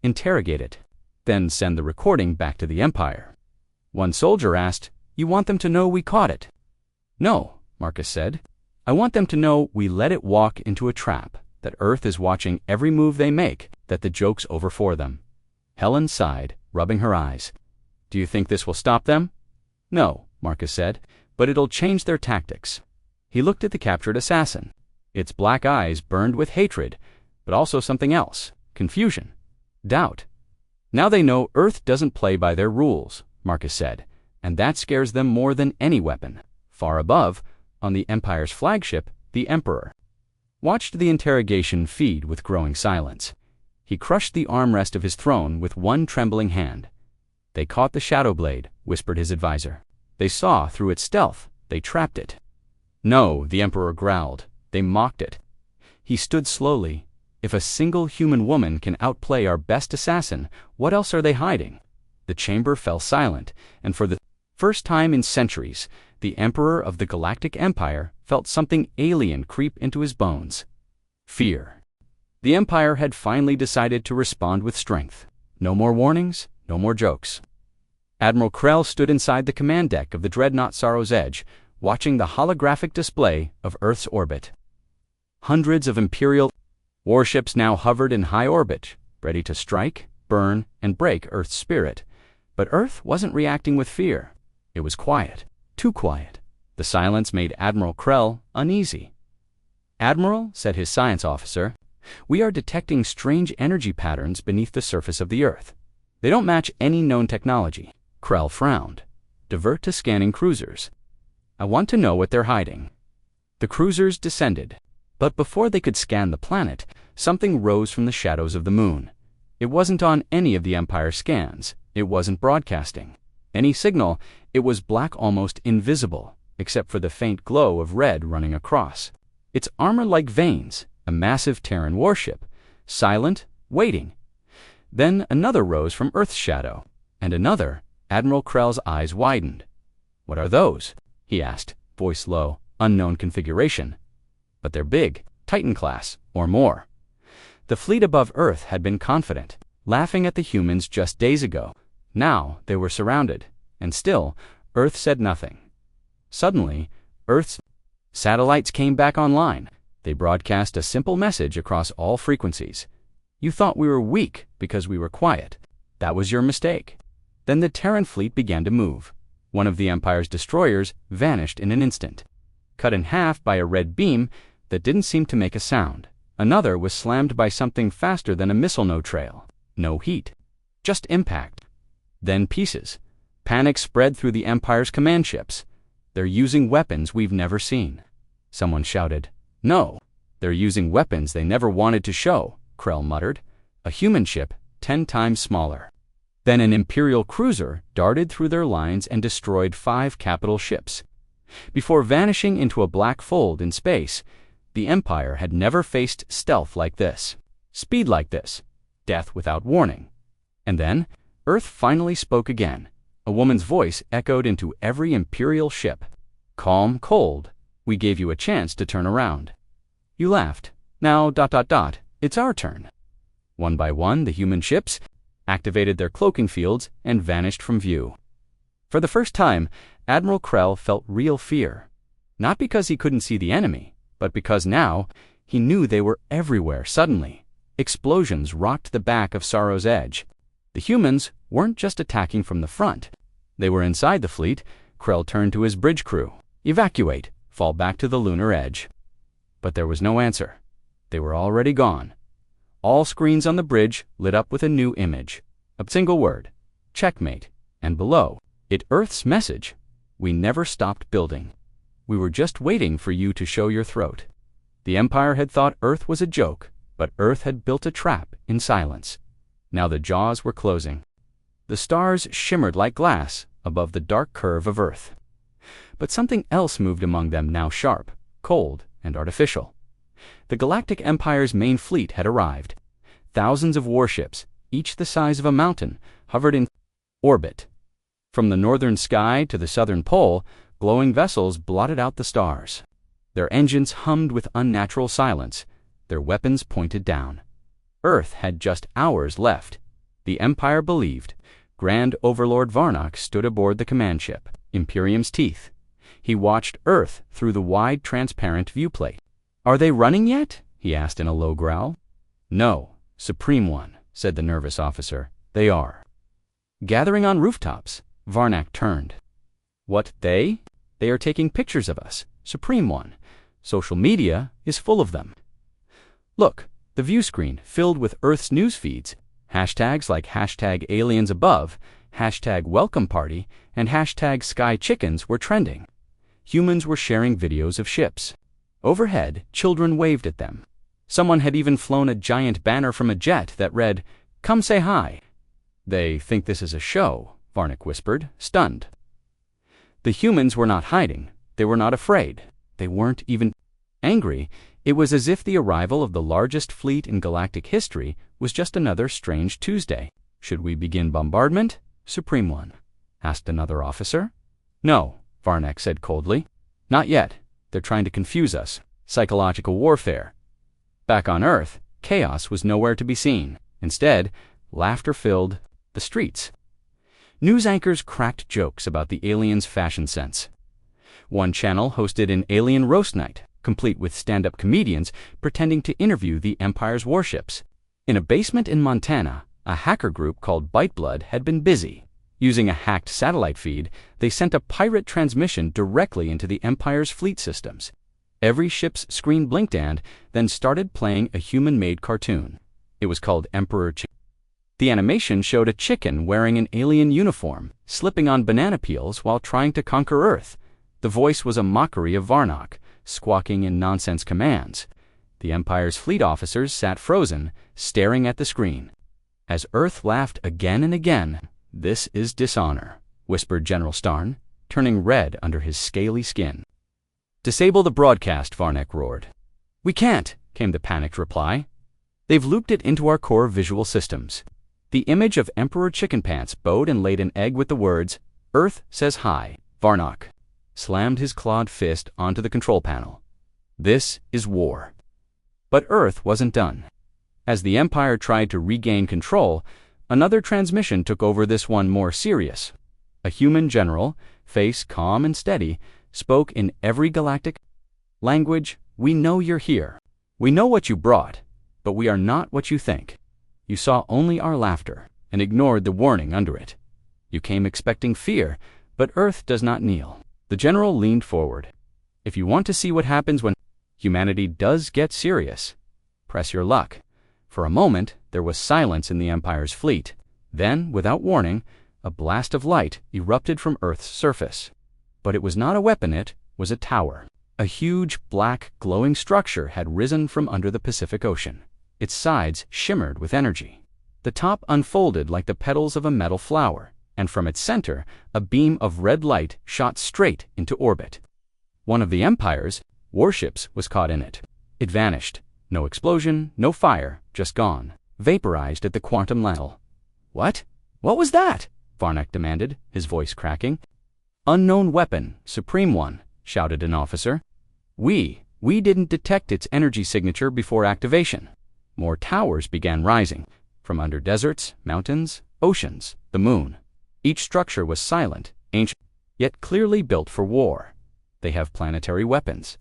"Interrogate it. Then send the recording back to the Empire." One soldier asked, "You want them to know we caught it?" "No," Marcus said. "I want them to know we let it walk into a trap, that Earth is watching every move they make, that the joke's over for them." Helen sighed, rubbing her eyes. "Do you think this will stop them?" "No," Marcus said, "but it'll change their tactics." He looked at the captured assassin. Its black eyes burned with hatred, but also something else: confusion, doubt. "Now they know Earth doesn't play by their rules," Marcus said, "and that scares them more than any weapon." Far above, on the Empire's flagship, the Emperor watched the interrogation feed with growing silence. He crushed the armrest of his throne with one trembling hand. "They caught the shadow blade," whispered his advisor. "They saw through its stealth. They trapped it." "No," the Emperor growled. "They mocked it." He stood slowly. "If a single human woman can outplay our best assassin, what else are they hiding?" The chamber fell silent, and for the first time in centuries, the Emperor of the Galactic Empire felt something alien creep into his bones. Fear. The Empire had finally decided to respond with strength. No more warnings, no more jokes. Admiral Krell stood inside the command deck of the dreadnought Sorrow's Edge, watching the holographic display of Earth's orbit. Hundreds of Imperial warships now hovered in high orbit, ready to strike, burn, and break Earth's spirit. But Earth wasn't reacting with fear. It was quiet. Too quiet. The silence made Admiral Krell uneasy. "Admiral," said his science officer, "we are detecting strange energy patterns beneath the surface of the Earth. They don't match any known technology." Krell frowned. "Divert to scanning cruisers. I want to know what they're hiding." The cruisers descended. But before they could scan the planet, something rose from the shadows of the moon. It wasn't on any of the Empire scans. It wasn't broadcasting any signal. It was black, almost invisible, except for the faint glow of red running across. Its armor like veins, a massive Terran warship, silent, waiting. Then another rose from Earth's shadow, and another. Admiral Krell's eyes widened. "What are those?" he asked, voice low. "Unknown configuration. But they're big, Titan class, or more." The fleet above Earth had been confident, laughing at the humans just days ago. Now they were surrounded, and still, Earth said nothing. Suddenly, Earth's satellites came back online. They broadcast a simple message across all frequencies. "You thought we were weak because we were quiet. That was your mistake." Then the Terran fleet began to move. One of the Empire's destroyers vanished in an instant, cut in half by a red beam that didn't seem to make a sound. Another was slammed by something faster than a missile. No trail, no heat, just impact. Then pieces. Panic spread through the Empire's command ships. "They're using weapons we've never seen." Someone shouted. "No, they're using weapons they never wanted to show," Krell muttered. "A human ship 10 times smaller." Then an Imperial cruiser darted through their lines and destroyed 5 capital ships. Before vanishing into a black fold in space, the Empire had never faced stealth like this, speed like this, death without warning. And then Earth finally spoke again. A woman's voice echoed into every Imperial ship. "Calm, cold. We gave you a chance to turn around. You laughed. Now, ... it's our turn." One by one, the human ships activated their cloaking fields and vanished from view. For the first time, Admiral Krell felt real fear. Not because he couldn't see the enemy, but because now he knew they were everywhere suddenly. Explosions rocked the back of Sorrow's Edge. The humans weren't just attacking from the front. They were inside the fleet. Krell turned to his bridge crew. "Evacuate. Fall back to the lunar edge." But there was no answer. They were already gone. All screens on the bridge lit up with a new image. A single word, checkmate, and below it Earth's message: we never stopped building. We were just waiting for you to show your throat. The Empire had thought Earth was a joke, but Earth had built a trap in silence. Now the jaws were closing. The stars shimmered like glass above the dark curve of Earth. But something else moved among them, now sharp, cold, and artificial. The Galactic Empire's main fleet had arrived. Thousands of warships, each the size of a mountain, hovered in orbit. From the northern sky to the southern pole, glowing vessels blotted out the stars. Their engines hummed with unnatural silence. Their weapons pointed down. Earth had just hours left. The Empire believed. Grand Overlord Varnock stood aboard the command ship, Imperium's Teeth. He watched Earth through the wide, transparent viewplate. "Are they running yet?" he asked in a low growl. "No, Supreme One," said the nervous officer. "They are." Gathering on rooftops, Varnock turned. "What, they? They are taking pictures of us, Supreme One. Social media is full of them. Look, the view screen filled with Earth's news feeds. Hashtags like #AliensAbove, #WelcomeParty, and #SkyChickens were trending. Humans were sharing videos of ships. Overhead, children waved at them. Someone had even flown a giant banner from a jet that read, "Come say hi." "They think this is a show," Varnock whispered, stunned. The humans were not hiding. They were not afraid. They weren't even angry. It was as if the arrival of the largest fleet in galactic history was just another strange Tuesday. "Should we begin bombardment, Supreme One?" asked another officer. "No," Varnock said coldly. "Not yet. They're trying to confuse us. Psychological warfare." Back on Earth, chaos was nowhere to be seen. Instead, laughter filled the streets. News anchors cracked jokes about the aliens' fashion sense. One channel hosted an alien roast night, complete with stand-up comedians pretending to interview the Empire's warships. In a basement in Montana, a hacker group called Biteblood had been busy. Using a hacked satellite feed, they sent a pirate transmission directly into the Empire's fleet systems. Every ship's screen blinked and then started playing a human-made cartoon. It was called Emperor Chicken. The animation showed a chicken wearing an alien uniform, slipping on banana peels while trying to conquer Earth. The voice was a mockery of Varnock, squawking in nonsense commands. The Empire's fleet officers sat frozen, staring at the screen. As Earth laughed again and again, "This is dishonor," whispered General Starn, turning red under his scaly skin. "Disable the broadcast," Varnock roared. "We can't," came the panicked reply. "They've looped it into our core visual systems." The image of Emperor Chicken Pants bowed and laid an egg with the words, "Earth says hi." Varnock slammed his clawed fist onto the control panel. "This is war." But Earth wasn't done. As the Empire tried to regain control, another transmission took over, this one more serious. A human general, face calm and steady, spoke in every galactic language. "We know you're here. We know what you brought, but we are not what you think. You saw only our laughter and ignored the warning under it. You came expecting fear, but Earth does not kneel." The general leaned forward. "If you want to see what happens when humanity does get serious, press your luck." For a moment, there was silence in the Empire's fleet. Then, without warning, a blast of light erupted from Earth's surface. But it was not a weapon, it was a tower. A huge, black, glowing structure had risen from under the Pacific Ocean. Its sides shimmered with energy. The top unfolded like the petals of a metal flower, and from its center, a beam of red light shot straight into orbit. One of the Empire's warships was caught in it. It vanished. No explosion, no fire, just gone, vaporized at the quantum level. "What? What was that?" Varnock demanded, his voice cracking. "Unknown weapon, Supreme One," shouted an officer. We didn't detect its energy signature before activation." More towers began rising, from under deserts, mountains, oceans, the moon. Each structure was silent, ancient, yet clearly built for war. "They have planetary weapons,"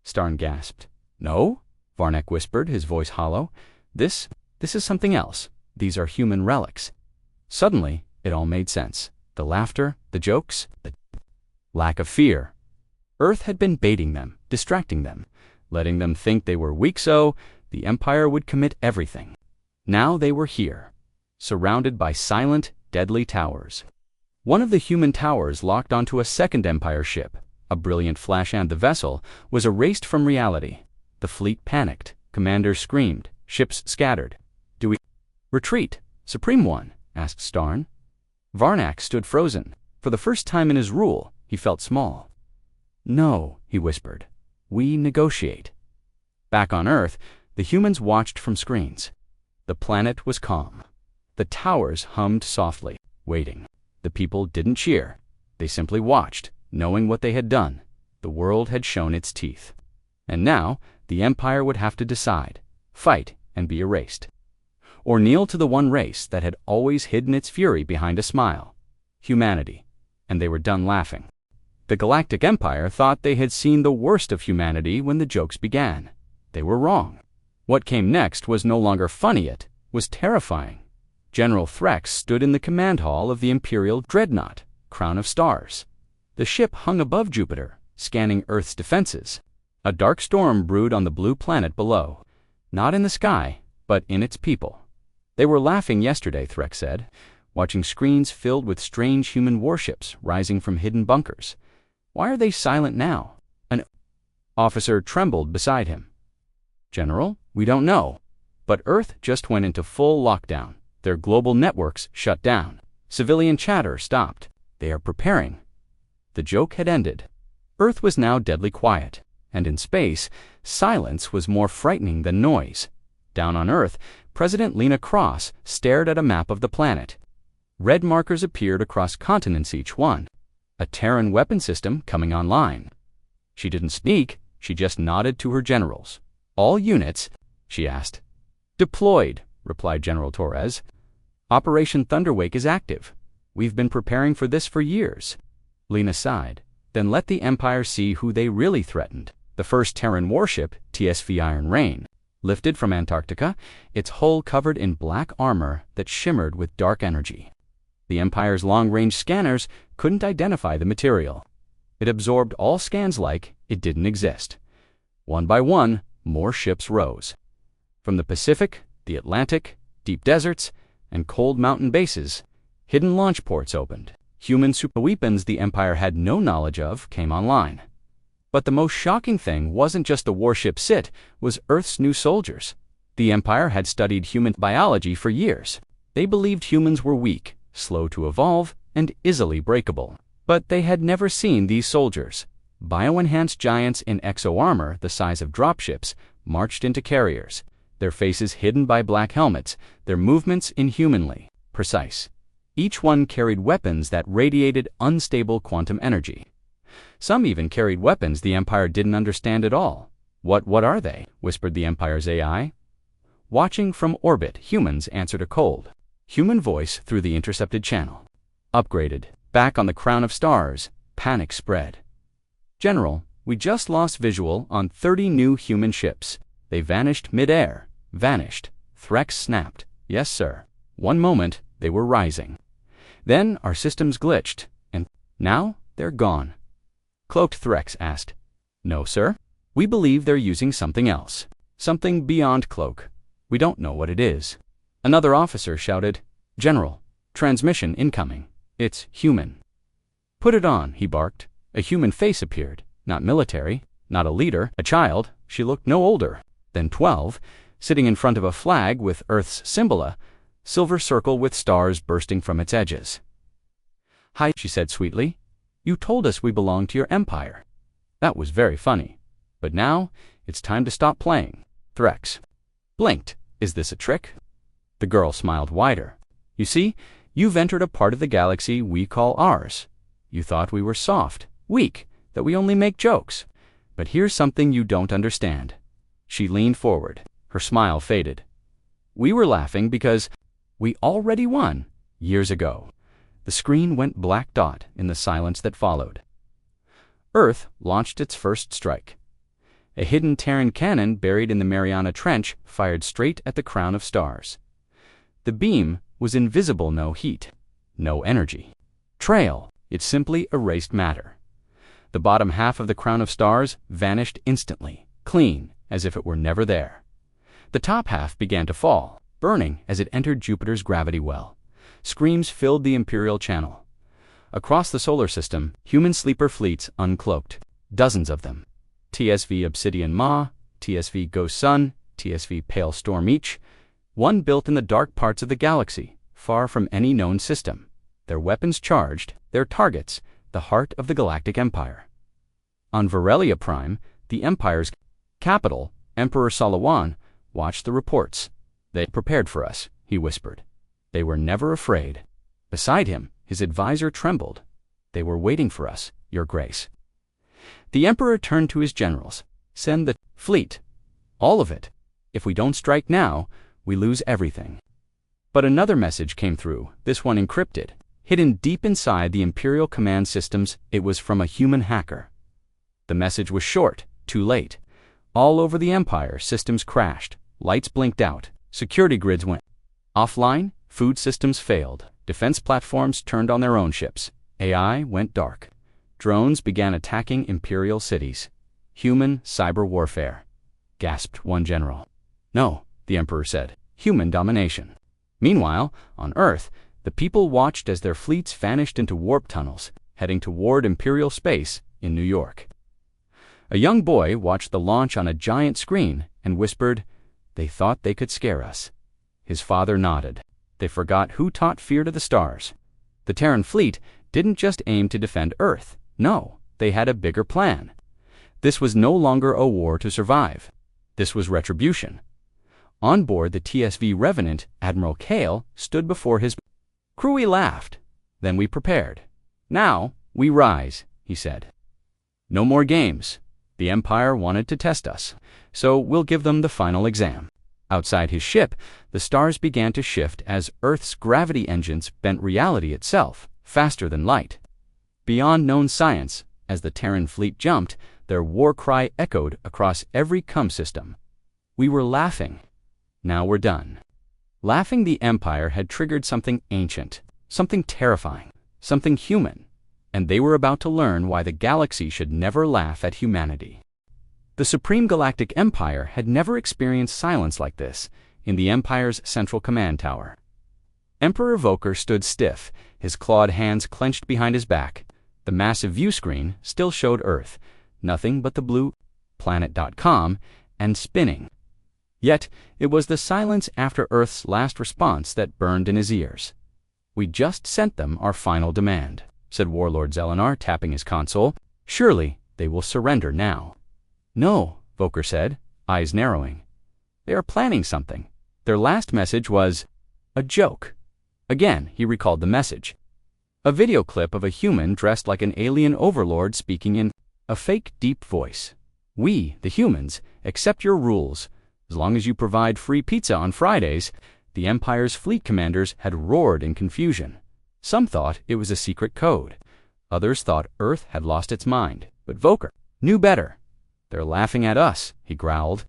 Starn gasped. "No?" Varnock whispered, his voice hollow. This is something else. These are human relics." Suddenly, it all made sense. The laughter, the jokes, the lack of fear. Earth had been baiting them, distracting them, letting them think they were weak, so the Empire would commit everything. Now they were here, surrounded by silent, deadly towers. One of the human towers locked onto a second Empire ship, a brilliant flash, and the vessel was erased from reality. The fleet panicked, commanders screamed, ships scattered. "Do we retreat, Supreme One?" asked Starn. Varnak stood frozen. For the first time in his rule, he felt small. "No," he whispered. "We negotiate." Back on Earth, the humans watched from screens. The planet was calm. The towers hummed softly, waiting. The people didn't cheer. They simply watched, knowing what they had done. The world had shown its teeth. And now, the Empire would have to decide, fight and be erased, or kneel to the one race that had always hidden its fury behind a smile: humanity. And they were done laughing. The Galactic Empire thought they had seen the worst of humanity when the jokes began. They were wrong. What came next was no longer funny, it was terrifying. General Threx stood in the command hall of the Imperial Dreadnought, Crown of Stars. The ship hung above Jupiter, scanning Earth's defenses. A dark storm brewed on the blue planet below, not in the sky, but in its people. They were laughing yesterday, Threx said, watching screens filled with strange human warships rising from hidden bunkers. Why are they silent now? An officer trembled beside him. "General, we don't know. But Earth just went into full lockdown. Their global networks shut down. Civilian chatter stopped. They are preparing." The joke had ended. Earth was now deadly quiet, and in space, silence was more frightening than noise. Down on Earth, President Lena Cross stared at a map of the planet. Red markers appeared across continents, each one. A Terran weapon system coming online. She didn't sneak, she just nodded to her generals. "All units?" she asked. "Deployed," replied General Torres. "Operation Thunderwake is active. We've been preparing for this for years." Lena sighed. "Then let the Empire see who they really threatened." The first Terran warship, TSV Iron Rain, lifted from Antarctica, its hull covered in black armor that shimmered with dark energy. The Empire's long-range scanners couldn't identify the material. It absorbed all scans like it didn't exist. One by one, more ships rose. From the Pacific, the Atlantic, deep deserts, and cold mountain bases, hidden launch ports opened. Human superweapons the Empire had no knowledge of came online. But the most shocking thing wasn't just the warship sit, was Earth's new soldiers. The Empire had studied human biology for years. They believed humans were weak, slow to evolve, and easily breakable. But they had never seen these soldiers. Bio-enhanced giants in exo-armor the size of dropships marched into carriers, their faces hidden by black helmets, their movements inhumanly precise. Each one carried weapons that radiated unstable quantum energy. Some even carried weapons the Empire didn't understand at all. What are they?" whispered the Empire's AI. Watching from orbit, humans answered a cold, human voice through the intercepted channel. "Upgraded. Back on the Crown of Stars." Panic spread. "General, we just lost visual on 30 new human ships. They vanished mid-air." Vanished. Threx snapped. "Yes, sir. One moment, they were rising. Then our systems glitched, and now they're gone." Cloaked Threx asked. "No, sir. We believe they're using something else. Something beyond cloak. We don't know what it is." Another officer shouted, "General, transmission incoming. It's human." "Put it on," he barked. A human face appeared. Not military, not a leader, a child. She looked no older than 12, sitting in front of a flag with Earth's symbol, a silver circle with stars bursting from its edges. "Hi," she said sweetly. "You told us we belonged to your empire. That was very funny. But now, it's time to stop playing." Threx blinked. "Is this a trick?" The girl smiled wider. "You see, you've entered a part of the galaxy we call ours. You thought we were soft, weak, that we only make jokes. But here's something you don't understand." She leaned forward. Her smile faded. "We were laughing because we already won years ago." The screen went black dot in the silence that followed. Earth launched its first strike. A hidden Terran cannon buried in the Mariana Trench fired straight at the Crown of Stars. The beam was invisible, no heat, no energy. Trail, it simply erased matter. The bottom half of the Crown of Stars vanished instantly, clean, as if it were never there. The top half began to fall. burning as it entered Jupiter's gravity well. Screams filled the Imperial Channel. Across the solar system, human sleeper fleets uncloaked. Dozens of them. TSV Obsidian Ma, TSV Ghost Sun, TSV Pale Storm each. One built in the dark parts of the galaxy, far from any known system. Their weapons charged, their targets, the heart of the Galactic Empire. On Varelia Prime, the Empire's capital, Emperor Salawan watched the reports. "They prepared for us," he whispered. "They were never afraid." Beside him, his advisor trembled. "They were waiting for us, Your Grace." The Emperor turned to his generals. "Send the fleet. All of it. If we don't strike now, we lose everything." But another message came through, this one encrypted. Hidden deep inside the Imperial command systems, it was from a human hacker. The message was short, too late. All over the Empire, systems crashed, lights blinked out, security grids went offline, food systems failed, defense platforms turned on their own ships, AI went dark. Drones began attacking Imperial cities. "Human cyber warfare," gasped one general. "No," the Emperor said, "human domination." Meanwhile, on Earth, the people watched as their fleets vanished into warp tunnels, heading toward Imperial space in New York. A young boy watched the launch on a giant screen and whispered, "They thought they could scare us." His father nodded. They forgot who taught fear to the stars. The Terran fleet didn't just aim to defend Earth. No, they had a bigger plan. This was no longer a war to survive. This was retribution. On board the TSV Revenant, Admiral Kale stood before his crew. He laughed. "Then we prepared. Now we rise," he said. "No more games. The Empire wanted to test us, so we'll give them the final exam." Outside his ship, the stars began to shift as Earth's gravity engines bent reality itself, faster than light. Beyond known science, as the Terran fleet jumped, their war cry echoed across every comm system. "We were laughing. Now we're done." Laughing the Empire had triggered something ancient, something terrifying, something human, and they were about to learn why the galaxy should never laugh at humanity. The Supreme Galactic Empire had never experienced silence like this in the Empire's central command tower. Emperor Voker stood stiff, his clawed hands clenched behind his back. The massive view screen still showed Earth, nothing but the blue planet.com, and spinning. Yet it was the silence after Earth's last response that burned in his ears. "We just sent them our final demand," said Warlord Zelenar, tapping his console. "Surely they will surrender now." "No," Voker said, eyes narrowing. "They are planning something. Their last message was a joke." Again, he recalled the message. A video clip of a human dressed like an alien overlord speaking in a fake deep voice. "We, the humans, accept your rules. As long as you provide free pizza on Fridays." The Empire's fleet commanders had roared in confusion. Some thought it was a secret code. Others thought Earth had lost its mind. But Voker knew better. "They're laughing at us," he growled.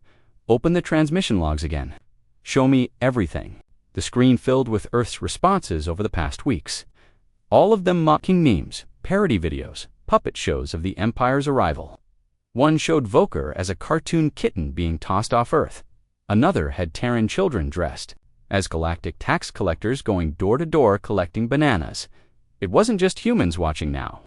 "Open the transmission logs again. Show me everything." The screen filled with Earth's responses over the past weeks. All of them mocking memes, parody videos, puppet shows of the Empire's arrival. One showed Voker as a cartoon kitten being tossed off Earth. Another had Terran children dressed as galactic tax collectors going door to door collecting bananas. It wasn't just humans watching now.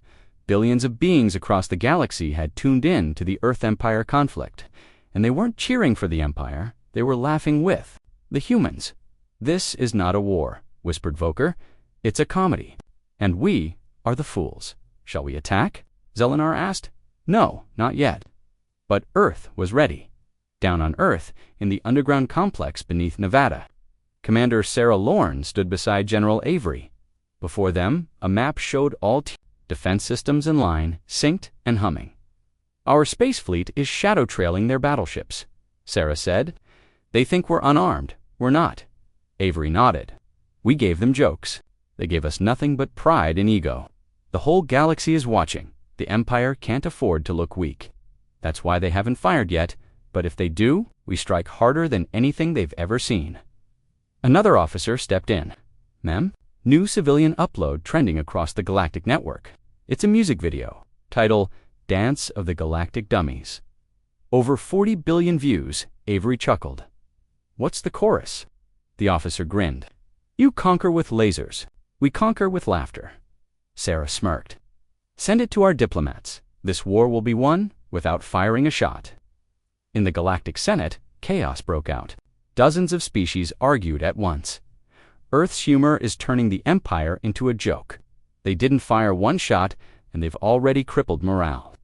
Billions of beings across the galaxy had tuned in to the Earth-Empire conflict. And they weren't cheering for the Empire, they were laughing with the humans. "This is not a war," whispered Voker. "It's a comedy. And we are the fools. Shall we attack?" Zelenar asked. "No, not yet." But Earth was ready. Down on Earth, in the underground complex beneath Nevada, Commander Sarah Lorne stood beside General Avery. Before them, a map showed all defense systems in line, synced and humming. "Our space fleet is shadow-trailing their battleships," Sarah said. "They think we're unarmed. We're not." Avery nodded. "We gave them jokes. They gave us nothing but pride and ego. The whole galaxy is watching. The Empire can't afford to look weak. That's why they haven't fired yet, but if they do, we strike harder than anything they've ever seen." Another officer stepped in. "Ma'am, new civilian upload trending across the galactic network. It's a music video. Title, Dance of the Galactic Dummies. Over 40 billion views." Avery chuckled. "What's the chorus?" The officer grinned. You conquer with lasers. We conquer with laughter. Sarah smirked. Send it to our diplomats. This war will be won without firing a shot. In the Galactic Senate, chaos broke out. Dozens of species argued at once. Earth's humor is turning the Empire into a joke. They didn't fire one shot, and they've already crippled morale.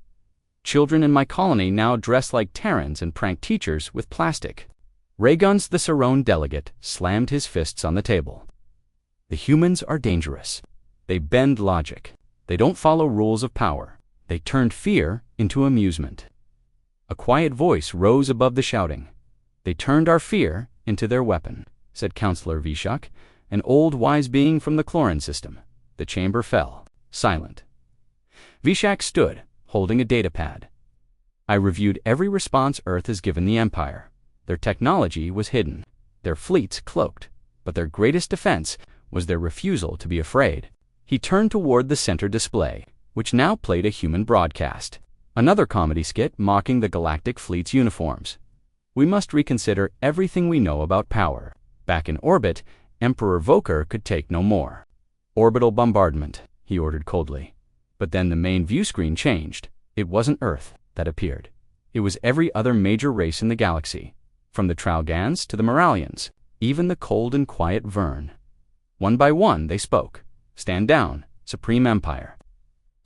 Children in my colony now dress like Terrans and prank teachers with plastic. Rayguns, the Sarone delegate, slammed his fists on the table. The humans are dangerous. They bend logic. They don't follow rules of power. They turned fear into amusement. A quiet voice rose above the shouting. They turned our fear into their weapon, said Counselor Vishak, an old wise being from the Cloran system. The chamber fell, silent. Vishak stood, holding a datapad. I reviewed every response Earth has given the Empire. Their technology was hidden, their fleets cloaked, but their greatest defense was their refusal to be afraid. He turned toward the center display, which now played a human broadcast. Another comedy skit mocking the Galactic Fleet's uniforms. We must reconsider everything we know about power. Back in orbit, Emperor Voker could take no more. Orbital bombardment, he ordered coldly. But then the main view screen changed. It wasn't Earth that appeared. It was every other major race in the galaxy, from the Tralgans to the Moralians, even the cold and quiet Vern. One by one they spoke. Stand down, Supreme Empire,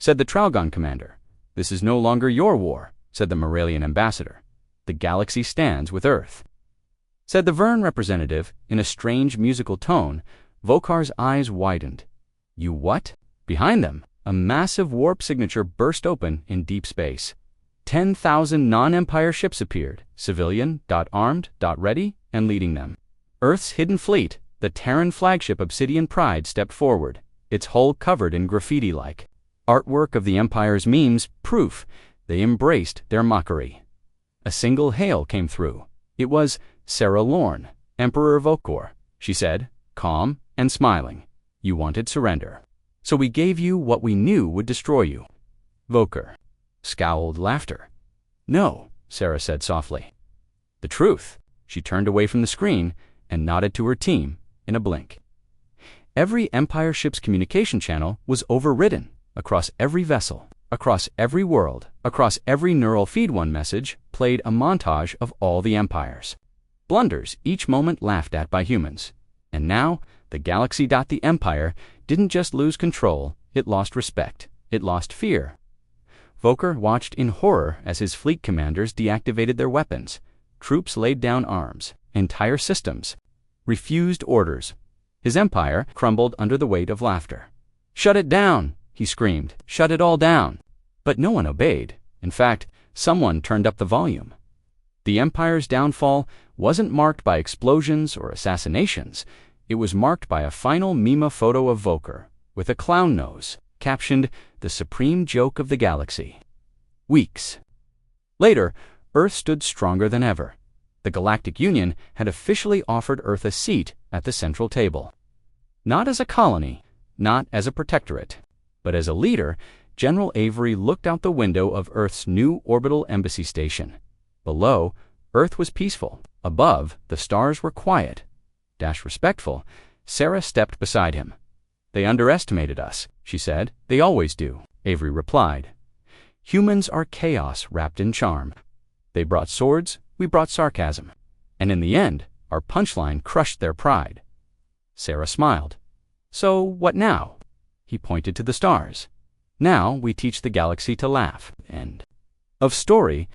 said the Tralgan commander. This is no longer your war, said the Moralian ambassador. The galaxy stands with Earth, said the Vern representative in a strange musical tone. Vokar's eyes widened. You what? Behind them, a massive warp signature burst open in deep space. 10,000 non-Empire ships appeared, civilian, armed, ready, and leading them. Earth's hidden fleet, the Terran flagship Obsidian Pride, stepped forward, its hull covered in graffiti-like artwork of the Empire's memes, proof they embraced their mockery. A single hail came through. It was Sarah Lorne, Emperor Vokor, she said, calm and smiling. You wanted surrender. So we gave you what we knew would destroy you. Vokor scowled laughter. No, Sarah said softly. The truth. She turned away from the screen and nodded to her team in a blink. Every Empire ship's communication channel was overridden. Across every vessel, across every world, across every neural feed, one message played a montage of all the empires. Blunders each moment laughed at by humans. And now, the galaxy. The Empire didn't just lose control, it lost respect, it lost fear. Vokor watched in horror as his fleet commanders deactivated their weapons. Troops laid down arms, entire systems refused orders. His empire crumbled under the weight of laughter. Shut it down, he screamed. Shut it all down. But no one obeyed. In fact, someone turned up the volume. The Empire's downfall wasn't marked by explosions or assassinations. It was marked by a final meme photo of Vokor, with a clown nose, captioned, "The Supreme Joke of the Galaxy." Weeks later, Earth stood stronger than ever. The Galactic Union had officially offered Earth a seat at the central table. Not as a colony, not as a protectorate, but as a leader. General Avery looked out the window of Earth's new orbital embassy station. Below, Earth was peaceful. Above, the stars were quiet. Respectful, Sarah stepped beside him. They underestimated us, she said. They always do, Avery replied. Humans are chaos wrapped in charm. They brought swords, we brought sarcasm. And in the end, our punchline crushed their pride. Sarah smiled. So what now? He pointed to the stars. Now we teach the galaxy to laugh. End of story.